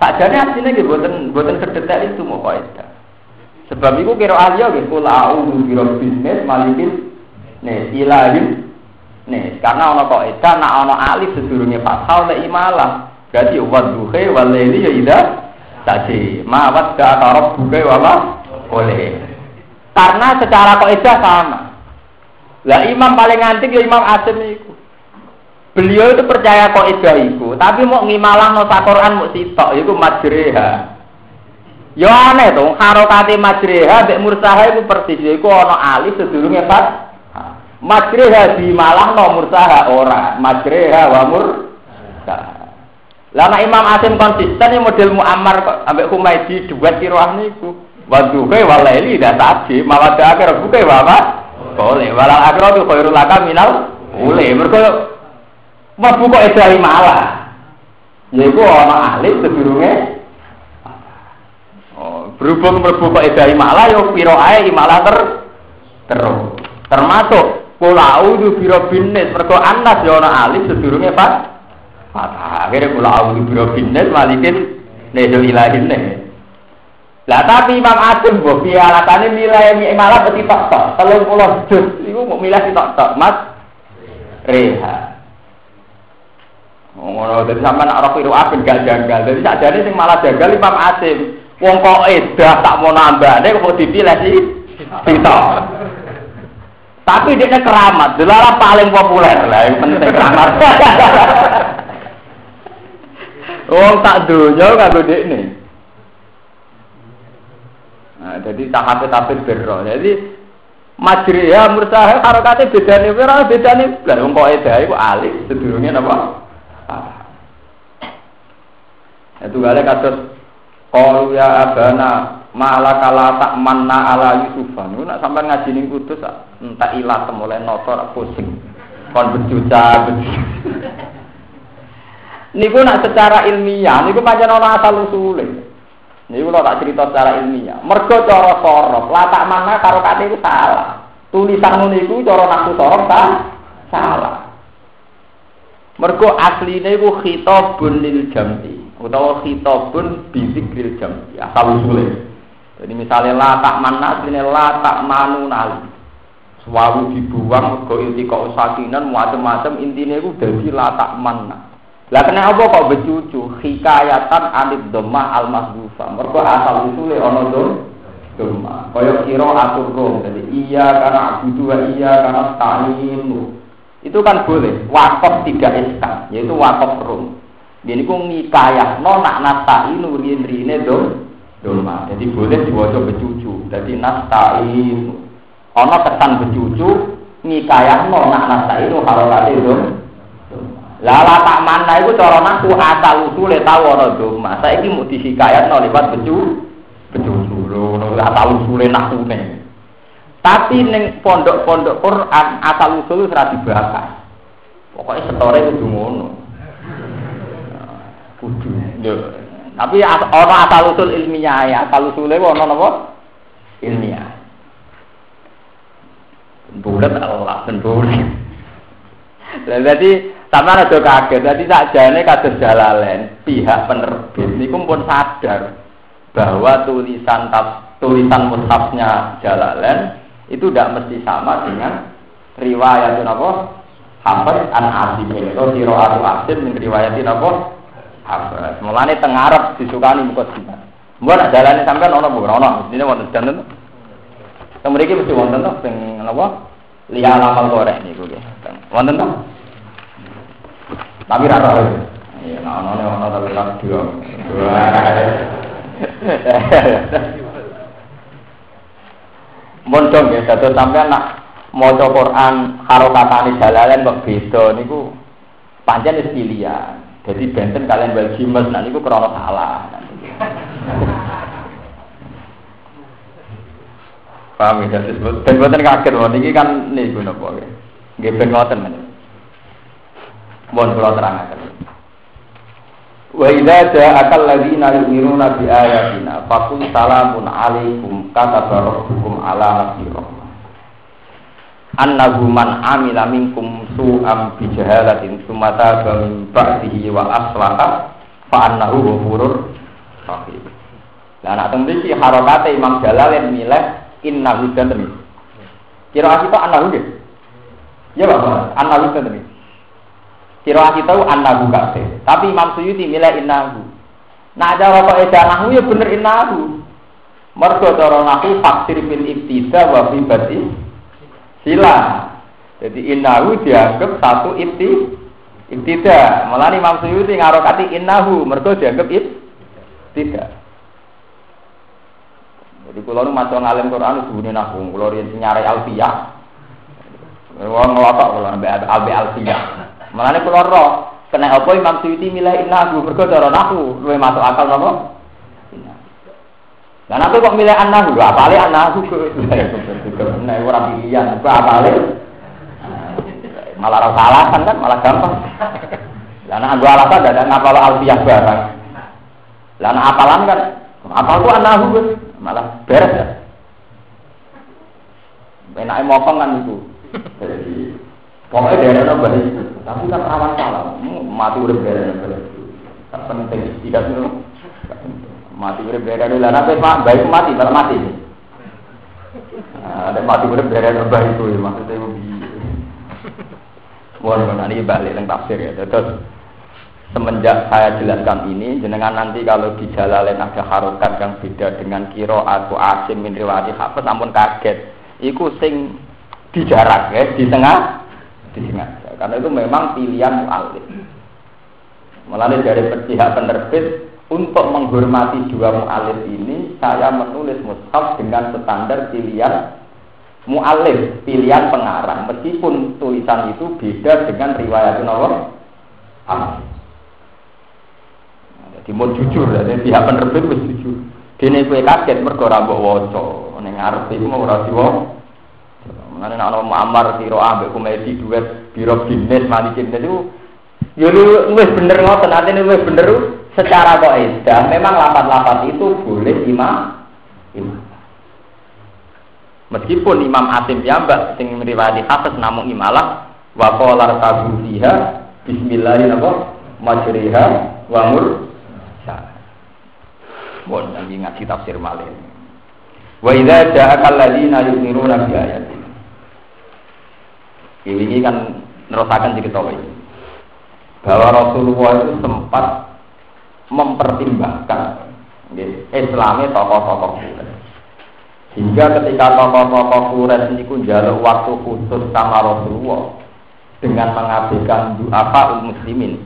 Sakjane asline nggih mboten sedetek itu mau kaidah. Sebab iku kira ahli yo nggih kul a'udzu birabbin nas malikin nih ilahin nih karena ono kaidah nak ono alif sedurunge fathah oleh imalah berarti wadduhe walaili ya ida tadi mawat ka tarab buke wala boleh karena secara kaidah sama. Lah imam paling antik ya Imam Asim iku beliau itu percaya kaidah iku tapi mau ngimalah no Quran mau sitok iku majreha yo aneh to harokate majreha mek mursaha iku persis iku ono alif sedurunge fathah. Majreha di malah nomor saha ora majreha wa mursaha. Lama Imam Asim konsisten yang model Muammar kok ambek Humaydi duet kiroah niku. Wadduhe walaili dah tadi mawada akhir buke apa? Boleh walal akhir tu khairul laka minal boleh mergo mlebu kok edahi malah. Yaiku ana alif sedurunge. Oh, berhubung mlebu kok edahi malah yo pira ae imalah terus. Termasuk Kula a'udzu birabbin nas, mergo anas ya ana alif sedurunge fathah. Akhire kula a'udzu birabbin nas malikin nejo ilahin ne. Lah tapi Imam Asim mbok piye alatane milih malah peti tok-tok 30 juz iku mau milih tok-tok Mas Reha. Ngono dadi sampean nek ora piru aben gak janggal. Dadi sakjane sing malah janggal Imam Asim. Wong kok edah tak mau nambane kok dipilih sih. Sitok. Tapi dia keramat, delala paling populer lah, yang penting keramat. Wong tak donya kanggo dekne. Nah, jadi tahap-tahap berro. Jadi majriya mursaha harokate bedane ora bedane blas wong kok edah iku alif sedurunge napa? Itu gale kados qalu ya abana malakala tak manna ala Yusufan. Nek sampean ngaji ning Kudus entek ilat mulai noto rak pusing. Kon bejuca. Niku nak secara ilmiah niku pancen ana asal usule. Niku lho tak cerita secara ilmiah. Mergo cara sorof, latak manna karo kate iku salah. Tulisan ngono iku cara nahwu sorof salah. Mergo asline iku khitabun lil jam'i utawa khitabun bi dzikril jam'i. Asal usule. Jadi misalnya latak mana, ini latak manu nali. Suwawu dibuang, mergo iltika usakinan, macam-macam intinya itu dari latak mana. Lah kena apa kok becucu? Hikayatan anid dhamma al-masdufa. Mergo asal usule ana dhamma. Kaya kira atur rom. Jadi iya karena abudu wa iya karena ta'inu. Itu kan boleh. Wakaf tidak iskan, yaitu wakaf rom. Jadi ku ngikayahno nak nasta'inu rin-rine doma. Jadi boleh diwaca becucu. Jadi nasta'in. Ana kesan becucu ngikayahno nak nasta'inu harokate doma. Lah latak mana iku cara nahwu asal usule tau ana doma. Saiki mung dihikayatno liwat becucu. Lho asal usule nahwune. Tapi ning pondok-pondok Quran asal usul ora dibahas. Pokoke setore kudu ngono. Kudu. Lho tapi ana asal usul ilmiah ya, asal usule ana napa? Ilmiah. Bulat Allah ben bulat. Lah dadi sampeyan aja kaget. Dadi sakjane kados Jalalain, pihak penerbit niku pun sadar bahwa tulisan mushafnya Jalalain itu tidak mesti sama dengan riwayat napa? Hafiz an Asim atau qiraatu Asim min riwayatin napa? Apa? Mulane teng Arab disukani mukadimah. Mbok nek dalane sampean ana mbok ana, mestine wonten danten. Teng mriki mesti wonten to sing napa? Liya lamal korek niku nggih. Wonten to? Tapi ra ora. Iya, ana tapi ra dua. Mondong ya, dados sampean nak maca Quran harokatane Jalalain kok beda niku pancen wis pilihan. Jadi benten kalian bal jimes, nah niku krana salah. Paham ya, ben boten kaget lho niki kan niku napa nggih. Nggih ben ngoten men. Mohon kula terangaken. Wa idza ja'akal ladzina yu'minuna bi ayatina faqul salamun 'alaikum kataba rabbukum 'ala nafsihi annahu man amila minkum su'am bi jahalatin sumata min ba'dihi wa aslaha fa annahu ghafurur rahim. Lah nek teng mriki harokate Imam Jalalain milih innahu dan kira kita annahu nggih. Ya Pak, annahu dan kira kita annahu kabeh. Tapi Imam Suyuti milih innahu. Nah cara kok edah nahwu ya bener innahu. Mergo cara nahwu faksir bil ibtida wa fi bati sila. Jadi innahu dianggap satu ibtida. Malah Imam Suyuti ngarokati innahu mergo dianggap ibtida. Jadi kula nu maca ngalim Quran sebune nahwu, kula riyen nyarai alfiyah. Wong ngelotok kula ambek alfiyah. Malah kula ro, kena apa Imam Suyuti milih innahu mergo cara nahwu luwih masuk akal napa? Lah nek kok milih annahu, lho apale annahu kok. Nek ora pilihan, kok apale? Malah ora alasan kan, malah gampang. Lah nek anggo alasan dadak ngapal alfiyah barang. Lah nek apalan kan, apal ku annahu malah beres ya. Enake mopong kan itu. Jadi pokoknya daerah nambah itu, tapi kan rawan salah. Mati udah daerah nambah itu. Tak penting tidak itu. Mati udah daerah dulu. Nanti baik mati, malah mati. Ada mati udah daerah nambah itu, maksudnya begini. Mohon nanti balik yang tafsir ya. Terus semenjak saya jelaskan ini, jenengan nanti kalau di Jalalain ada harokat yang beda dengan kiro atau asim min riwayat Hafiz, ampun kaget. Iku sing dijarak ya, di tengah. Karena itu memang pilihan mu'alif. Melalui dari pihak penerbit untuk menghormati dua mu'alif ini, saya menulis mushaf dengan standar pilihan mu'alif, pilihan pengarang. Meskipun tulisan itu beda dengan riwayat Nawawi. Jadi mau jujur, jadi pihak penerbit harus jujur. Dene kowe kaget mergo ora mbok waca, ning ngarep iku mau ora diwo. Mengenai anak Muammar, Siro, ambek komedi duet, biro bisnis, malikin itu, ya lu bener ngoten, artinya lu bener secara kaidah. Memang lapat-lapat itu boleh imam. Meskipun Imam Asim piyambak sing riwayat Hafiz namung imalah wa qala tabuha bismillahirrahmanirrahim wa mursa. Bon lagi ngaji tafsir malih. Wa idza ja'aka alladziina yu'minuna bi ayatina. Ini kan nerusakan cerita ini bahwa Rasulullah itu sempat mempertimbangkan Islamnya tokoh-tokoh Quraisy, hingga ketika tokoh-tokoh Quraisy itu njaluk waktu khusus sama Rasulullah dengan mengabaikan du'afa muslimin,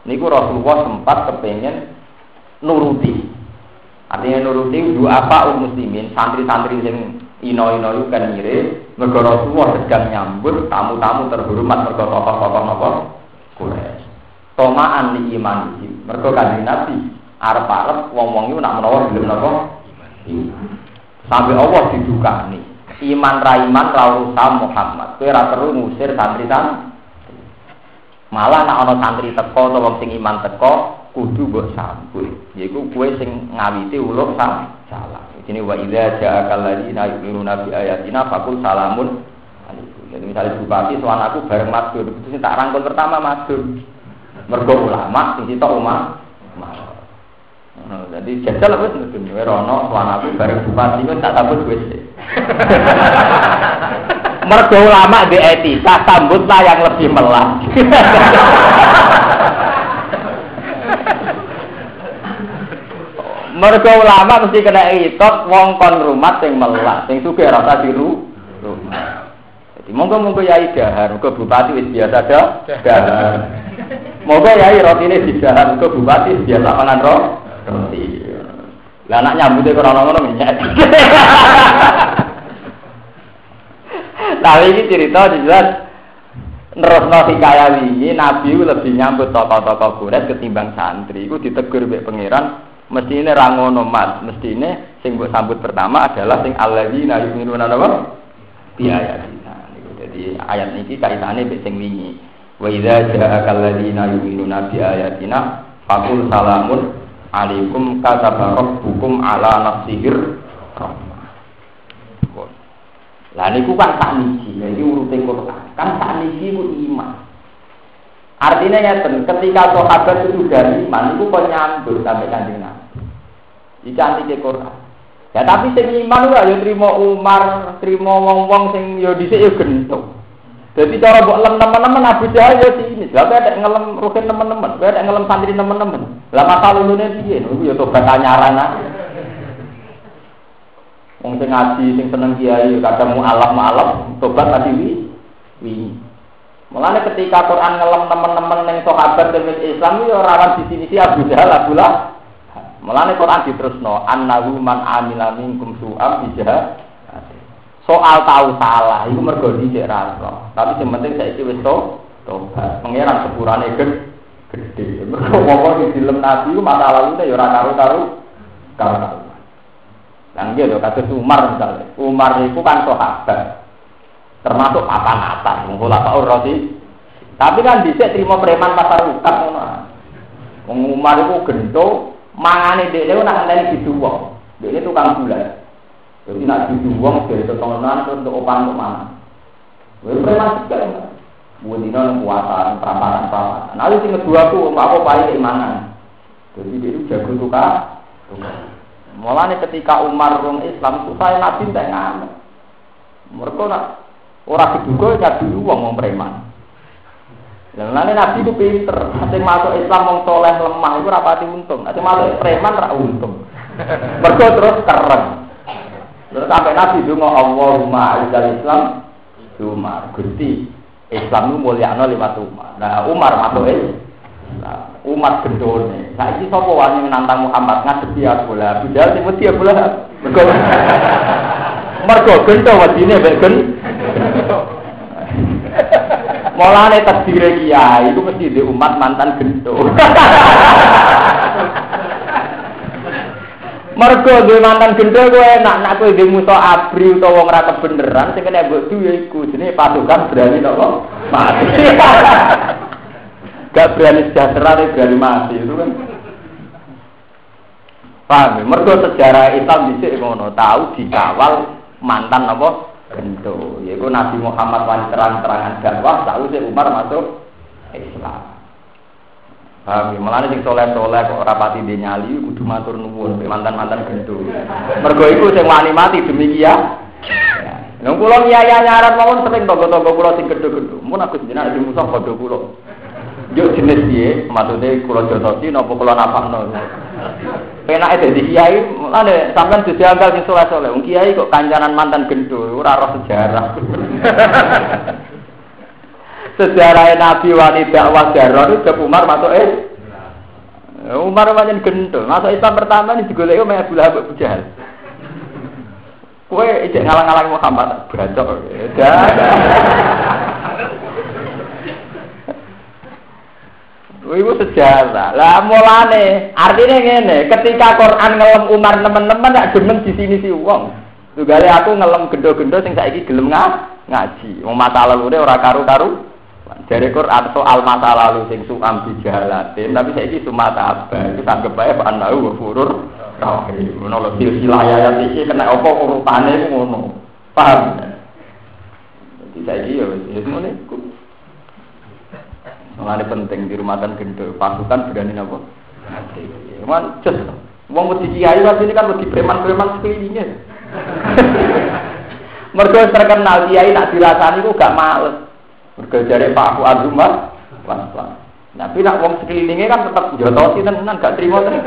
niku Rasulullah sempat kepengen nuruti, artinya nuruti du'afa muslimin, santri-santri yang ino-ino itu kan mirip mergo Rasulullah sedang nyambut tamu-tamu terhormat mergo tokoh-tokoh napa Quraisy. Tomaan li iman iki. Mergo Kanjeng Nabi arep-arep wong-wong iku nak menawa gelem napa iman. Sampai Allah didukani. Iman ra iman ra urusan Muhammad. Kowe ora perlu ngusir santri-santri. Malah nek ana santri teko utawa wong sing iman teko kudu mbok sambut. Yaiku kowe sing ngawiti uluk salah. Ini wa idza ja'akal ladzina yu'minuna bi ayatina faqul salamun alaikum. Jadi misalnya bupati sowan aku bareng matur, itu sing tak rangkul pertama matur. Mergo ulama sing sitok umat. Jadi jajal wis mesti rono sowan aku bareng bupati wis tak sambut wis. Mergo ulama di etika sambutlah yang lebih melas. Mergo ulama mesti kena itot wong kon rumah sing melas, sing sugih rasa diru. Jadi monggo-monggo yai dahar, muga bupati wis biasa dahar. Monggo yai rotine didahar, muga bupati biasa mangan roti. Lah anak nyambute ora ngono menyek. Tapi iki cerita jelas nerusno hikayat wingi Nabi lebih nyambut tokoh-tokoh Quraisy ketimbang santri. Iku ditegur mbek pangeran. Mestine ra ngono Mas, mestine sing mbok sambut pertama adalah sing alladzina yu'minuna bi ayatina. Jadi ayat niki kaitane mbek sing wingi. Wa idza ja'akal ladzina yu'minuna bi ayatina faqul salamun alaikum kataba rabbukum ala nafsihir rahmah. Lah niku kan sakniki, iki urute Quran. Kan sakniki ku iman. Artinya ya ketika sahabat itu sudah iman, itu kok nyambut sampai Kanjeng Nabi. Iki antike Quran. Ya tapi sing iman ora ya trimo Umar, trimo wong-wong sing ya dhisik ya gentuk. Dadi cara mbok lem teman-teman Abu Jahal ya sini. Lah kok ada ngelem rugen teman-teman, kok ada ngelem santri teman-teman. Lah masalah lulune piye? Niku ya tobat anyaran ae. Wong sing ngaji sing seneng kiai kadang mualaf tobat tadi wi. Mulane ketika Quran ngelem teman-teman ning sahabat dan Islam yo rawan definisi Abu Jahal Abdullah. Mulane Quran diterusno annahu man amila minkum su'am bijah. Soal tahu salah iku mergo dhisik ra. Tapi sing penting saiki wis tobat. Pangeran sepurane gede. Mergo wong dilem Nabi iku masa lalune yo ora karo-karo. Lah nggih lho kados Umar misalnya. Umar iku kan sahabat. Termasuk papan atas, mengulak Pak Urrosi. Tapi kan dhisik trimo preman pasar ukat ngono. Wong Umar iku gento, mangane dhekne nak ngenteni diduwong. Dhekne tukang gula. Jadi nak diduwong dari totonan terus untuk opang untuk mana. Wis preman sekali. Budina puasa, peramparan. Lalu sing kedua ku apa paling keimanan. Jadi dia itu jago tukar. Mulane ketika Umar wong Islam supaya Nabi tak ngamen. Mereka nak orang diduga nyadu wong preman. Lan Nabi ku pinter, sing masuk Islam wong soleh lemah iku ora pati untung. Nek masuk preman ora untung. Mergo terus keren. Terus sampai Nabi donga Allahumma a'izal Islam Umar. Gusti Islam itu mulyakno lewat Umar. Nah, Umar masuk Islam. Umar gendone. Saiki sapa wani menantang Muhammad ngadepi aku lah. Bidal sing mesti aku lah. Mergo gento wadine mek gento. Mulane tadbire kiai iku mesti di umat mantan gento. Mergo duwe mantan gento kowe enak kowe duwe musuh abri utawa wong ora kebeneran sing kena mbok duwe iku jenenge pasukan berani napa mati. Gak berani sejahtera berani mati itu kan. Paham? Mergo sejarah Islam dhisik ngono, tahu dikawal mantan apa gento. Yaiku Nabi Muhammad wan terang-terangan dakwah sakwise Umar masuk Islam. Paham, malah sing soleh-soleh kok ora pati nyali kudu matur nuwun mantan-mantan gento. Mergo iku sing wani mati demi kiai. Lha kula nyaya nyarat mawon sering tangga-tangga kula sing gedhe-gedhe. Mun aku jenengan di musuh padha kula. Yo jenis piye? Maksude kula jotosi napa kula napakno. Penake dadi kiai, mulane sampean dianggal sing soleh-soleh. Wong kiai kok kancanan mantan gento, ora roh sejarah. Sejarah Nabi wani dakwah daron itu Umar masuk Umar pancen gendul. Masuk Islam pertama ini digoleki Umar Abu Lahab Abu Jahal. Kowe ijek ngalang-alang Muhammad bacok. Iku sejarah. Lah mulane artine ngene, ketika Quran ngelem Umar nemen-nemen gak demen di sini si wong. Tugale aku ngelem gendo-gendo sing saiki gelem ngaji. Wong masa lalu ora karu-karu. Jare Quran soal masa lalu sing suam dijalatin, tapi saiki sumata apa itu anggap bae panau furur rahim. Ngono lho silsilah ayat iki kena apa urutane ngono. Paham? Jadi saiki ya wis ngene iku. Mulane penting di rumah kan gendho, pasukan berani napa? Mati. Cuman just wong wedi kiai ini kan wedi preman-preman sekelilingnya. Mergo terkenal kiai nak dirasani kok gak males. Mergo jare Pak Fuad Umar, pelan-pelan. Tapi nak wong sekelilingnya kan tetap jotosi tenan gak trimo tenan.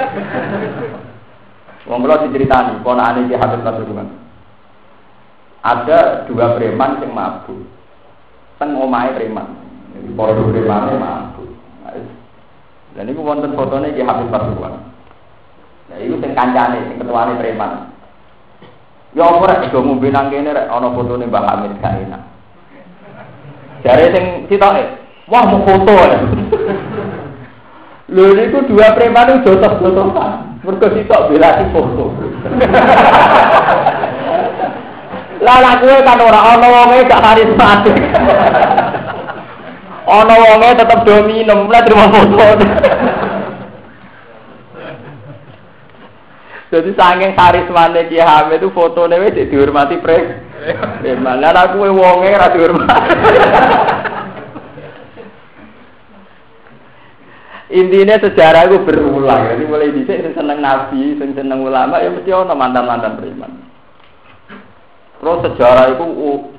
Wong kula diceritani, ponakane Ki Habib Pasuruan. Ada dua preman sing mabuk. Teng omahe preman. Para premane mabuk. Dan iku wonten fotone Ki Habib Pasuruan. Nah iku sing kancane, sing ketuane preman. Ya ora do ngombe nang kene rek ana fotone Mbah Hamid gak enak. Jare sing sitoke, wah mau foto ya. Lho niku dua preman itu jotos-jotosan. Mergo sitok bela si foto. Lah kowe kan ora ana wonge gak karismatik. Ana wonge tetep do minum, lah terima foto. Jadi saking karismane Ki Hamid itu fotone wis dihormati preman. Lah aku wonge ora dihormati. Intinya sejarah itu berulang. Jadi mulai dhisik sing seneng nabi, sing seneng ulama ya mesti ana mantan-mantan preman. Terus sejarah itu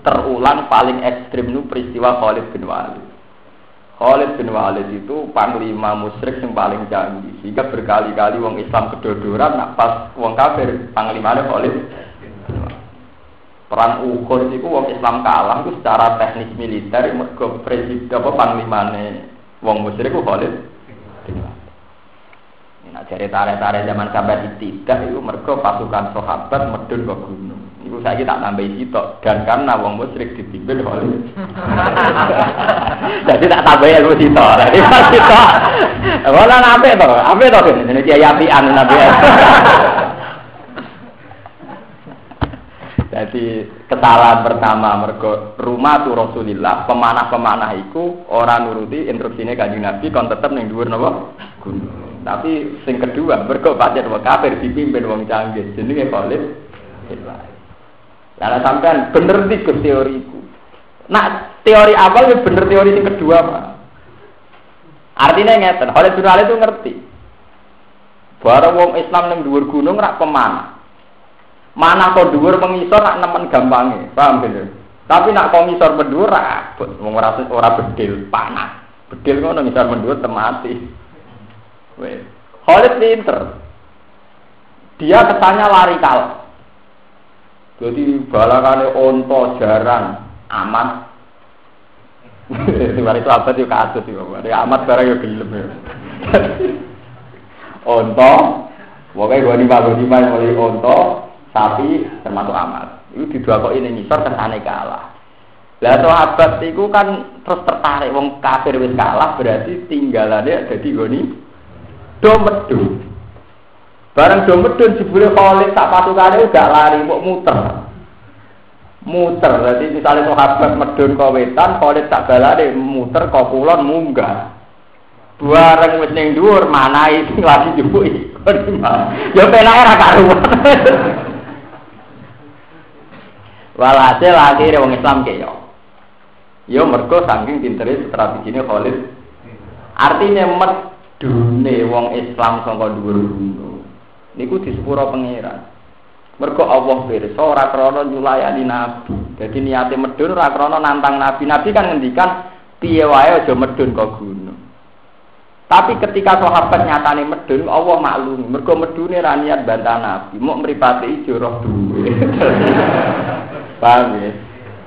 terulang paling ekstrim itu peristiwa Khalid bin Walid. Khalid bin Walid itu panglima musyrik yang paling canggih. Sehingga berkali-kali wong Islam kedodoran, nak pas wong kafir panglimane Khalid. Perang Uhud itu wong Islam kalah itu secara teknis militer mergo presiden apa panglimane wong musyrik ku Khalid. Nah jare tarik-tarik zaman sahabat tidak itu mergo pasukan sahabat medun ke gunung. Iku saiki tak tambahi sitok dan karena wong musyrik dipimpin Khalid. Jadi tak tambahi ilmu sitok. Dadi sitok. Ora apik to jenenge kiai apian nabi. Jadi kesalahan pertama mergo rumah tu Rasulillah, pemanah-pemanah iku ora nuruti instruksine Kanjeng Nabi kon tetep ning dhuwur napa gunung. Tapi sing kedua mergo pancen wong kafir dipimpin wong canggih jenenge Khalid. Lah sampean bener iki teoriku. Nah, teori awal itu bener, teori yang kedua Pak. Artinya ngeten, Khalid bin Walid itu ngerti. Barang wong Islam ning dhuwur gunung rak pemanah. Mana kok dhuwur mengisor nak nemen gampange, paham bener? Tapi nak kok ngisor mendhuwur ra wong ora bedil, panah. Bedil ngono ngisor mendhuwur temati. Wes. Khalid pinter. Dia kesannya lari kalah. Jadi balakane onto jarang amat. Mari sahabat yo kasus yo. Mari amat barang yo gelem yo. Onto, pokoke goni lima mulai onto, sapi termasuk amat. Itu diduakoki ning ngisor kesane kalah. Lah sahabat iku kan terus tertarik wong kafir wis kalah berarti tinggalane dadi goni do medun. Barang do medun jebule Khalid sak patukane gak lari kok muter. Jadi misalnya sahabat medun ke wetan, Khalid tak balane muter ke kulon munggah. Bareng wis ning dhuwur manahi sing lagi jupuki. Ya penake ra karuan. Walhasil akhire wong Islam keyo. Ya mergo saking pintere strategine Khalid. Artinya medune wong Islam saka dhuwur gunung. Niku disepuro pangeran. Mergo Allah pirsa ora krana nyulayani nabi. Dadi niate medun ora krana nantang nabi. Nabi kan ngendikan piye wae aja medun ke gunung. Tapi ketika sahabat nyatane medun, Allah maklumi. Mergo medune ra niat bantah nabi, mok mripate ijo roh duwe. Paham ya?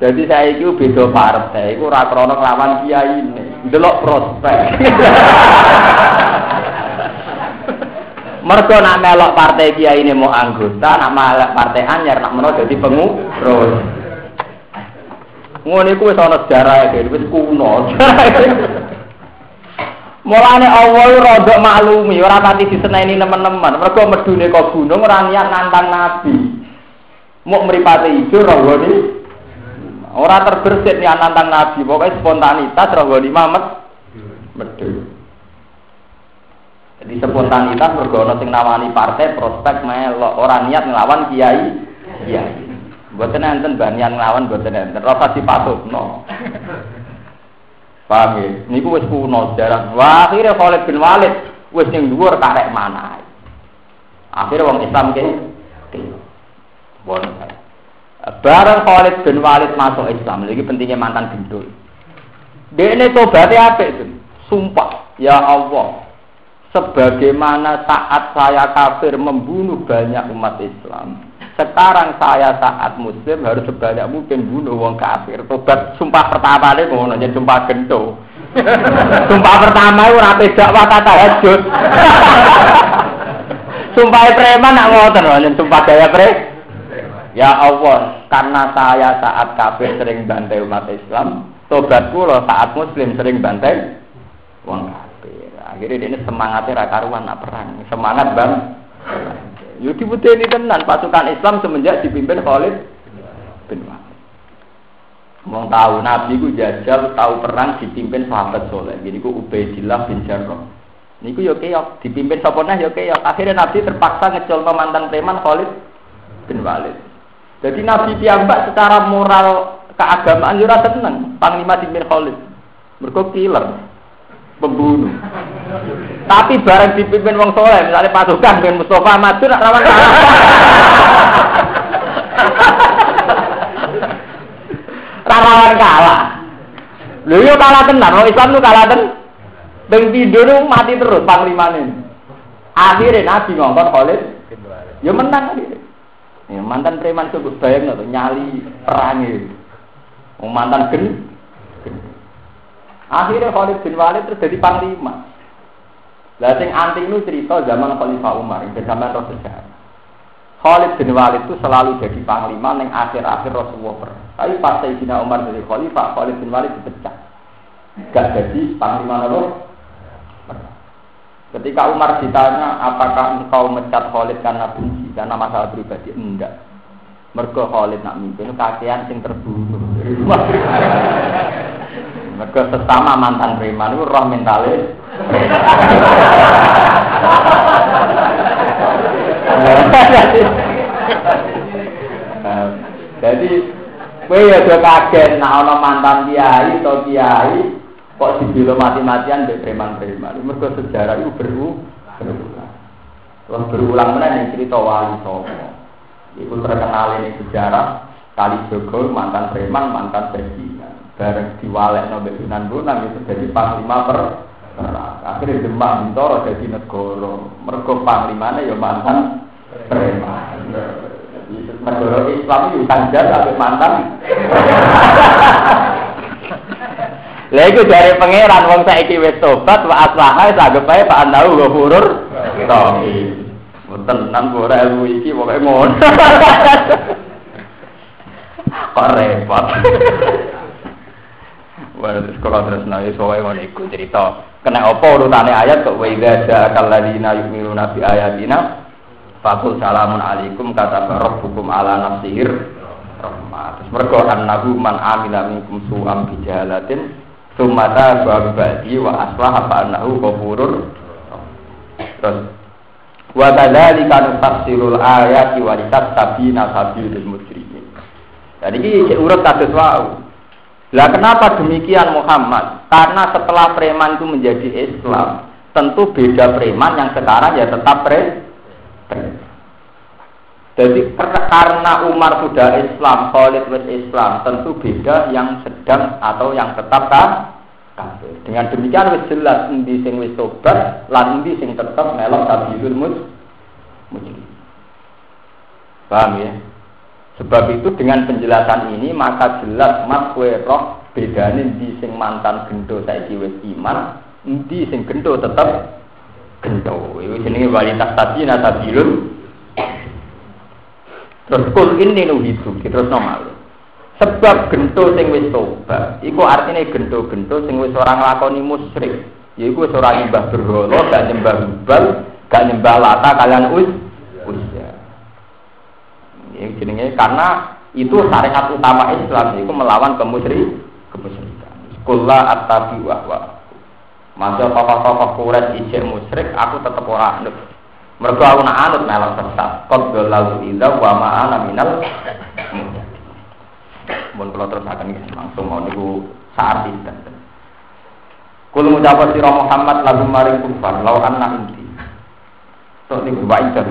Jadi saya itu beda partai, itu ora krana nglawan kiyaine, ndelok prospek. Mergo nak melok partai kiai ini mau anggota, nak melok partai anyar nak menawa dadi pengurus. Ngono iku wis ana sejarah iki, wis kuno. Mulane Allah rodok maklumi, ora pati diseneni teman-teman. Mergo medune kok gunung ora niat nantang nabi. Muk mripate ijo rohone. Ora terbersit niat nantang nabi, pokoke spontanitas rohone Muhammad medun. Jadi spontanitas mergo ana sing nawani partai prospek melok ora niat nglawan kiai. Mboten enten banian nglawan mboten enten. Rasa dipatutno. Paham ya? Niku wis kuno sejarah. Wah, akhire Khalid bin Walid wis ning dhuwur karek manah. Akhire wong Islam ke bon. Bareng Khalid bin Walid masuk Islam, iki pentingnya mantan gendul. Dekne tobaté apik, sumpah, ya Allah. Sebagaimana saat saya kafir membunuh banyak umat Islam, sekarang saya saat Muslim harus sebanyak mungkin bunuh wong kafir. Tobat sumpah pertama ini ngono yen sumpah gento. Sumpah pertama itu ora pedak wae tahajud. Sumpah preman nak ngoten lho yen sumpah gaya Ya Allah, karena saya saat kafir sering bantai umat Islam, tobatku lho saat Muslim sering bantai wong kafir. Akhirnya ini semangatnya karuan nak perang, semangat bang. Yudi putih ini tenan pasukan Islam semenjak dipimpin Khalid bin Walid. Mau tahu Nabi ku jajal tahu perang dipimpin sahabat soleh. Jadi ku Ubaidillah bin Jarrah. Niku yo keok dipimpin sapa neh yo keok. Akhirnya Nabi terpaksa ngecol mantan preman Khalid bin Walid. Jadi Nabi piyambak secara moral keagamaan yo ora seneng panglima dipimpin Khalid. Mergo killer. Pembunuh. Tapi barang dipimpin wong soleh, misalnya pasukan dengan Mustafa maju nak rawan kalah. Rawan kalah. Lho yo kalah tenan, wong Islam nu kalah tenan. Deng pindho nu mati terus panglimane. Akhirnya Nabi ngongkon Khalid, yo menang akhirnya. Ya mantan preman sebut bayang to nyali perange. Wong mantan gen. Akhirnya Khalid bin Walid terus jadi panglima. Lah sing anti ini cerita zaman Khalifah Umar, zaman roh sejarah. Khalid bin Walid itu selalu jadi panglima ning akhir-akhir Rasulullah perang. Tapi pas Sayyidina Umar jadi khalifah, Khalid bin Walid dipecat. Gak jadi panglima lho. Ketika Umar ditanya, apakah engkau mecat Khalid karena benci, karena masalah pribadi? Enggak. Mergo Khalid nak mimpin kakean sing terbunuh. Mergo sesama mantan preman itu roh mentale. Kowe ya do kaget nek ana mantan kiai atau kiai kok dibela mati-matian mbek preman-preman. Mergo sejarah itu berulang. Terus berulang meneh cerita wali sapa. Iku terkenal ini sejarah Kalijogo mantan preman, mantan bajingan. Bareng diwalekno mbek Sunan Bonang itu jadi panglima perang. Akhirnya Demak Bintoro jadi negara. Mergo panglimane ya mantan preman. Negara Islam itu tanggal sampai mantan. Lha iku dari pangeran wong saiki wis tobat wa aslaha sagep ae Pak Andau Ghafurur Rahim. Mboten nang ora ilmu iki pokoke ngono. Kok repot. Wah, sekolah terus nang iso wae ngono iku cerita. Kena apa urutane ayat kok wa idza ja'akal ladina yu'minuna bi ayatina faqul salamun alaikum kata rabbukum ala nafsihir rahmah. Terus mergo annahu man amila minkum su'am bi jahalatin sumata ba'di wa aslaha fa annahu ghafurur. Terus wa kadzalika nufassilul ayati wa litastabina sabilul mujrimin. Jadi iki urut kados wau. Lah kenapa demikian Muhammad? Karena setelah preman itu menjadi Islam, tentu beda preman yang sekarang ya tetap preman. Jadi karena Umar sudah Islam, Khalid wis Islam, tentu beda yang sedang atau yang tetap kafir. Dengan demikian wis jelas endi sing wis tobat, lan endi sing tetap melok tabilul mujrim. Paham ya? Sebab itu dengan penjelasan ini maka jelas mas kowe roh bedane endi sing mantan gendho saiki wis iman, endi sing gendho tetap gendho. Iku jenenge walitas tabiina tabilul. Terus kul ini nuhidu terus normal. Sebab gento sing wis tobat, iku artine gento-gento sing wis ora nglakoni musyrik. Yaiku wis ora nyembah berhala, gak nyembah Hubal, gak nyembah Lata kalian Uzza. Ini jenenge karena itu syariat utama Islam itu melawan kemusyrikan. Kul la attabi wa. Masa tokoh-tokoh Quraisy ijek musyrik, aku tetep ora anut. Mergo aku nak anut melok sesat. Qad lalu idza wa ma ana minal. Mun kula terusaken iki langsung mau niku saat iki. Kul ngucap sira Muhammad lagu maring kufar law anna inti. Tok niku wa indah.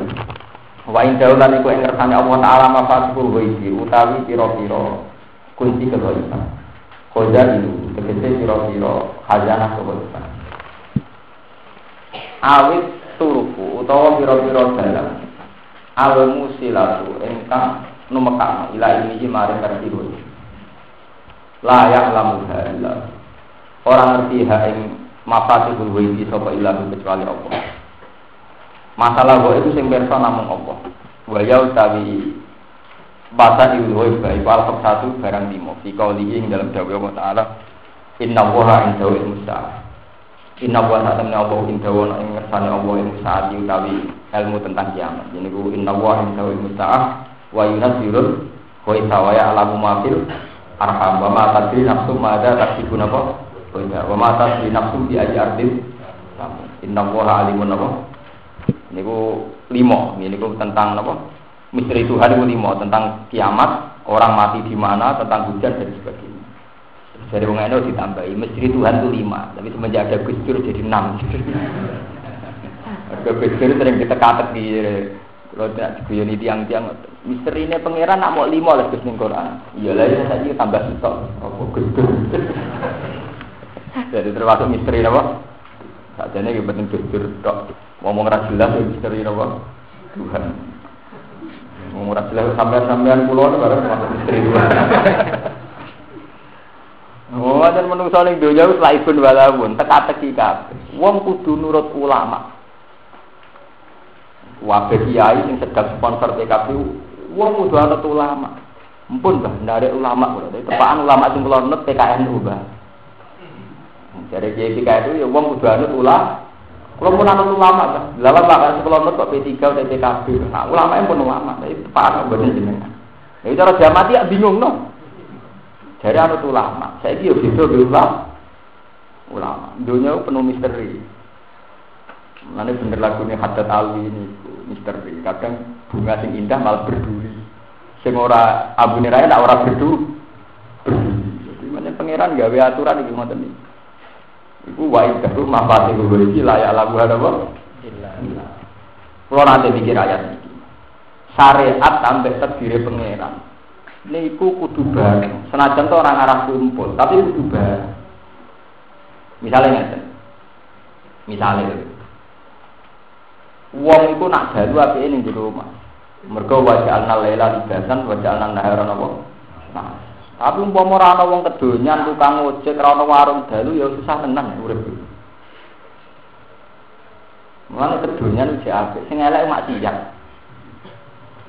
Wa indah lan iku ing ngersane Allah taala mafatul ghaib utawi pira-pira kunci kegaiban. Koja itu tegese pira-pira khazanah kegaiban. Awit turuku utawa pira-pira dalam al-musilatu ingkang numekakno ila ini maring ngerti kuwi layak lamuha illa ora ngerti ha ing mafatihul ghaib sapa ilah kecuali Allah. Masalah wae itu sing pirsa namung Allah. Wa ya utawi basa ilmu ghaib al satu barang limo fi qaulihi ing dalam dawuh Allah taala inna waha indahu musta'an. Inna wa ta'ala Allah indahu ing ngersane Allah ing saat utawi ilmu tentang kiamat. Ini ku inna wa indahu musta'an wa yunazzilul wa tawaya alamu mafil arham wa ma tadri nafsu ma ada taksibun apa wa ma tadri nafsu bi ayi ardin inna wa alimun apa niku 5 niku tentang apa misteri Tuhan niku 5 tentang kiamat, orang mati di mana, tentang hujan dan sebagainya. Dari wong eno ditambahi misteri Tuhan itu 5, tapi semenjak ada Gus Dur jadi 6. Harga Gus Dur sering diteka-teki kalau tidak diguyoni tiang-tiang misteri ini pangeran nak mau 5 oleh Gus ning Quran. Iyalah ya saiki tambah sitok. Apa Gus Dur. Jadi termasuk misteri apa? Sakjane iki penting Gus Dur tok. Ngomong ra jelas misteri apa? Tuhan. Ngomong ra jelas sampean-sampean kula bareng masuk misteri Tuhan. Oh, dan menungso ning donya wis laibun walawun, teka-teki kabeh. Wong kudu nurut ulama. Wae kiai sing sedang sponsor PKB, wong kudu anut ulama. Mumpun Mbah, ndarek ulama kula. Tepakan ulama sing kula anut PKNU, Mbah. Jare kiai PKNU ya wong kudu anut ulama. Kula pun anut ulama, Mbah. Lawan Pak kula anut kok P3 utawa PKB. Nah, ulama pun ulama, tapi tepakan mboten jenengan. Nek cara jamati ya bingung no. Dari anut ulama, saya ini bisa ulama. Dunia penuh misteri. Nanti bener lagu ini Haddad Alwi ini misteri. Kadang bunga sing indah malah berduri. Sing ora abune rae nak ora pangeran gawe aturan iki ngoten iki. Iku wae karo mafate kulo iki layak lagu apa? Illa. Kulo nanti pikir ayat iki. Syariat sampai terdiri pangeran. Niku kudu bareng. Senajan to orang arah kumpul, tapi kudu bareng. Misalnya wong iku nak dalu apike ning jero omah. Mergo waja'alna laila libasan waja'alna nahara napa? Nah, tapi umpama ora ana wong kedonyan tukang ojek ora ana warung dalu ya susah tenan urip. Mulane kedonyan iki apik, sing elek maksiat.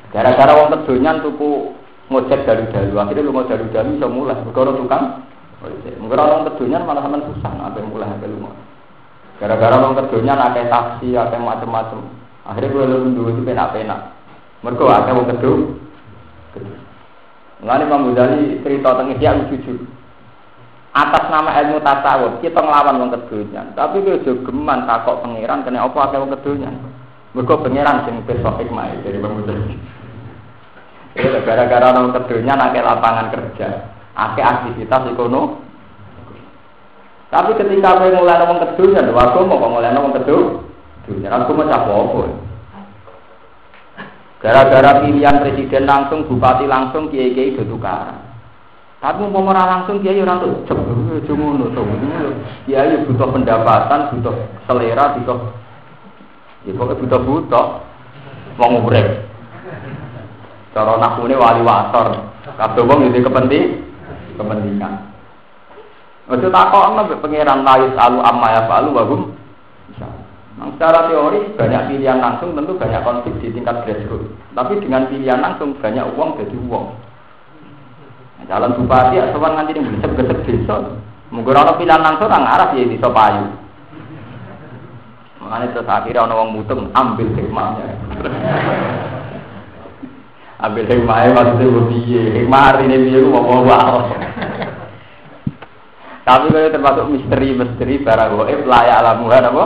Gara-gara wong kedonyan tuku ngojek dalu-dalu, akhire lunga dalu-dalu iso mulih perkara tukang ojek. Mengko ora wong kedonyan malah sampean susah nek mulih ape lunga. Gara-gara wong kedonyan akeh taksi, akeh macam-macam. Akhire kowe lu duwe itu penak-penak. Mergo akeh wong kedhu. Mulane Imam Ghazali cerita teng Ihya jujur. Atas nama ilmu tasawuf kita nglawan wong kedonyan, tapi kowe aja geman takok pangeran kene apa akeh wong kedonyan. Mergo pangeran sing pirsa hikmah dari Imam Ghazali. Gara-gara wong kedonyan akeh lapangan kerja, akeh aktivitas ekonomi. Tapi ketika kowe mulai wong kedonyan, lho aku mau mulai wong kedonyan, aku mau apa? Gara-gara pilihan presiden langsung, bupati langsung, kiai-kiai do tukaran. Tapi umpama ora langsung kiai ora entuk jeb ngono to. Kiai butuh pendapatan, butuh selera, butuh ya pokoke butuh wong urip. Cara nakune wali wator, kabeh wong iki kepentingan. Ojo takokno mbek pangeran layu alu amma ya falu wa hum. Secara teori banyak pilihan langsung tentu banyak konflik di tingkat grassroots. Tapi dengan pilihan langsung banyak uang jadi uang. Nah, calon bupati ya sowan nganti ning gesek-gesek desa. Mungkin ana pilihan langsung orang arah ya desa payu. Makanya terus akhirnya ana wong mutung ambil hikmahnya. Ambil hikmahnya maksudnya piye? Hikmah artine piye ku apa-apa. Tapi kalau termasuk misteri barang goib layak alamuhan apa?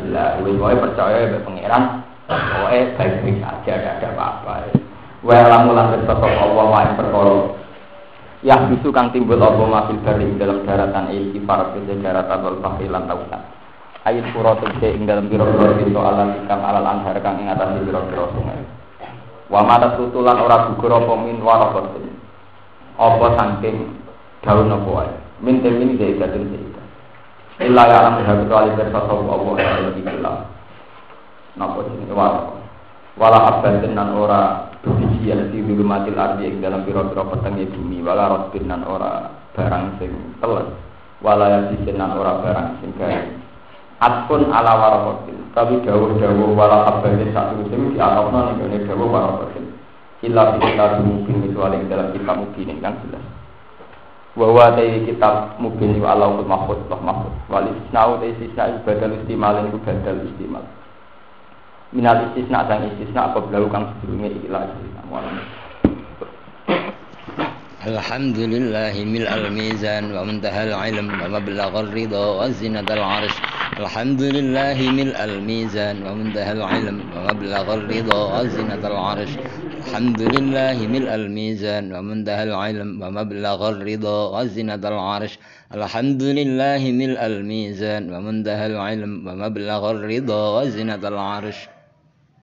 Lah, goib percaya be pangeran, goib baik-baik saja, tidak ada apa-apa. Wa alamulan bersosok Allah wa perkara. Ya bisu kang timbul apa mafil bari dalam daratan iltifar ke daratan wal bahri lan tausan. Ayat surat ing dalam biro-biro itu alam ikam alal anhar kang ing atas biro-biro sungai. Wa mata tutulan ora gugur apa min warakotin. Apa saking daun apa wae. Min temin zaidatun zaidat. Illa ya alam kecuali bersosok Allah yang lebih jelas. Napa jenenge wala abdan nan ora biji di dulumatil ardi ing dalam pira-pira petenge bumi wala rotbin nan ora barang sing teles wala yasin nan ora barang sing gawe atpun ala warakotin tapi dawuh-dawuh wala abdan satu sing diarepno ning dawuh warakotin illa bisa mungkin kecuali dalam kitab mungkin kan jelas. Bahwa dari kitab mungkin wa Allahul mahfuz wal istisna wa istisna badal istimal itu badal istimal minal istisna sang istisna apa blau kang sedurunge ikhlas الحمد لله ملء الميزان ومنتهى العلم ومبلغ الرضا وزنة العرش الحمد لله ملء الميزان ومنتهى العلم ومبلغ الرضا وزنة العرش الحمد لله ملء الميزان ومنتهى العلم ومبلغ الرضا وزنة العرش الحمد لله ملء الميزان ومنتهى العلم ومبلغ الرضا وزنة العرش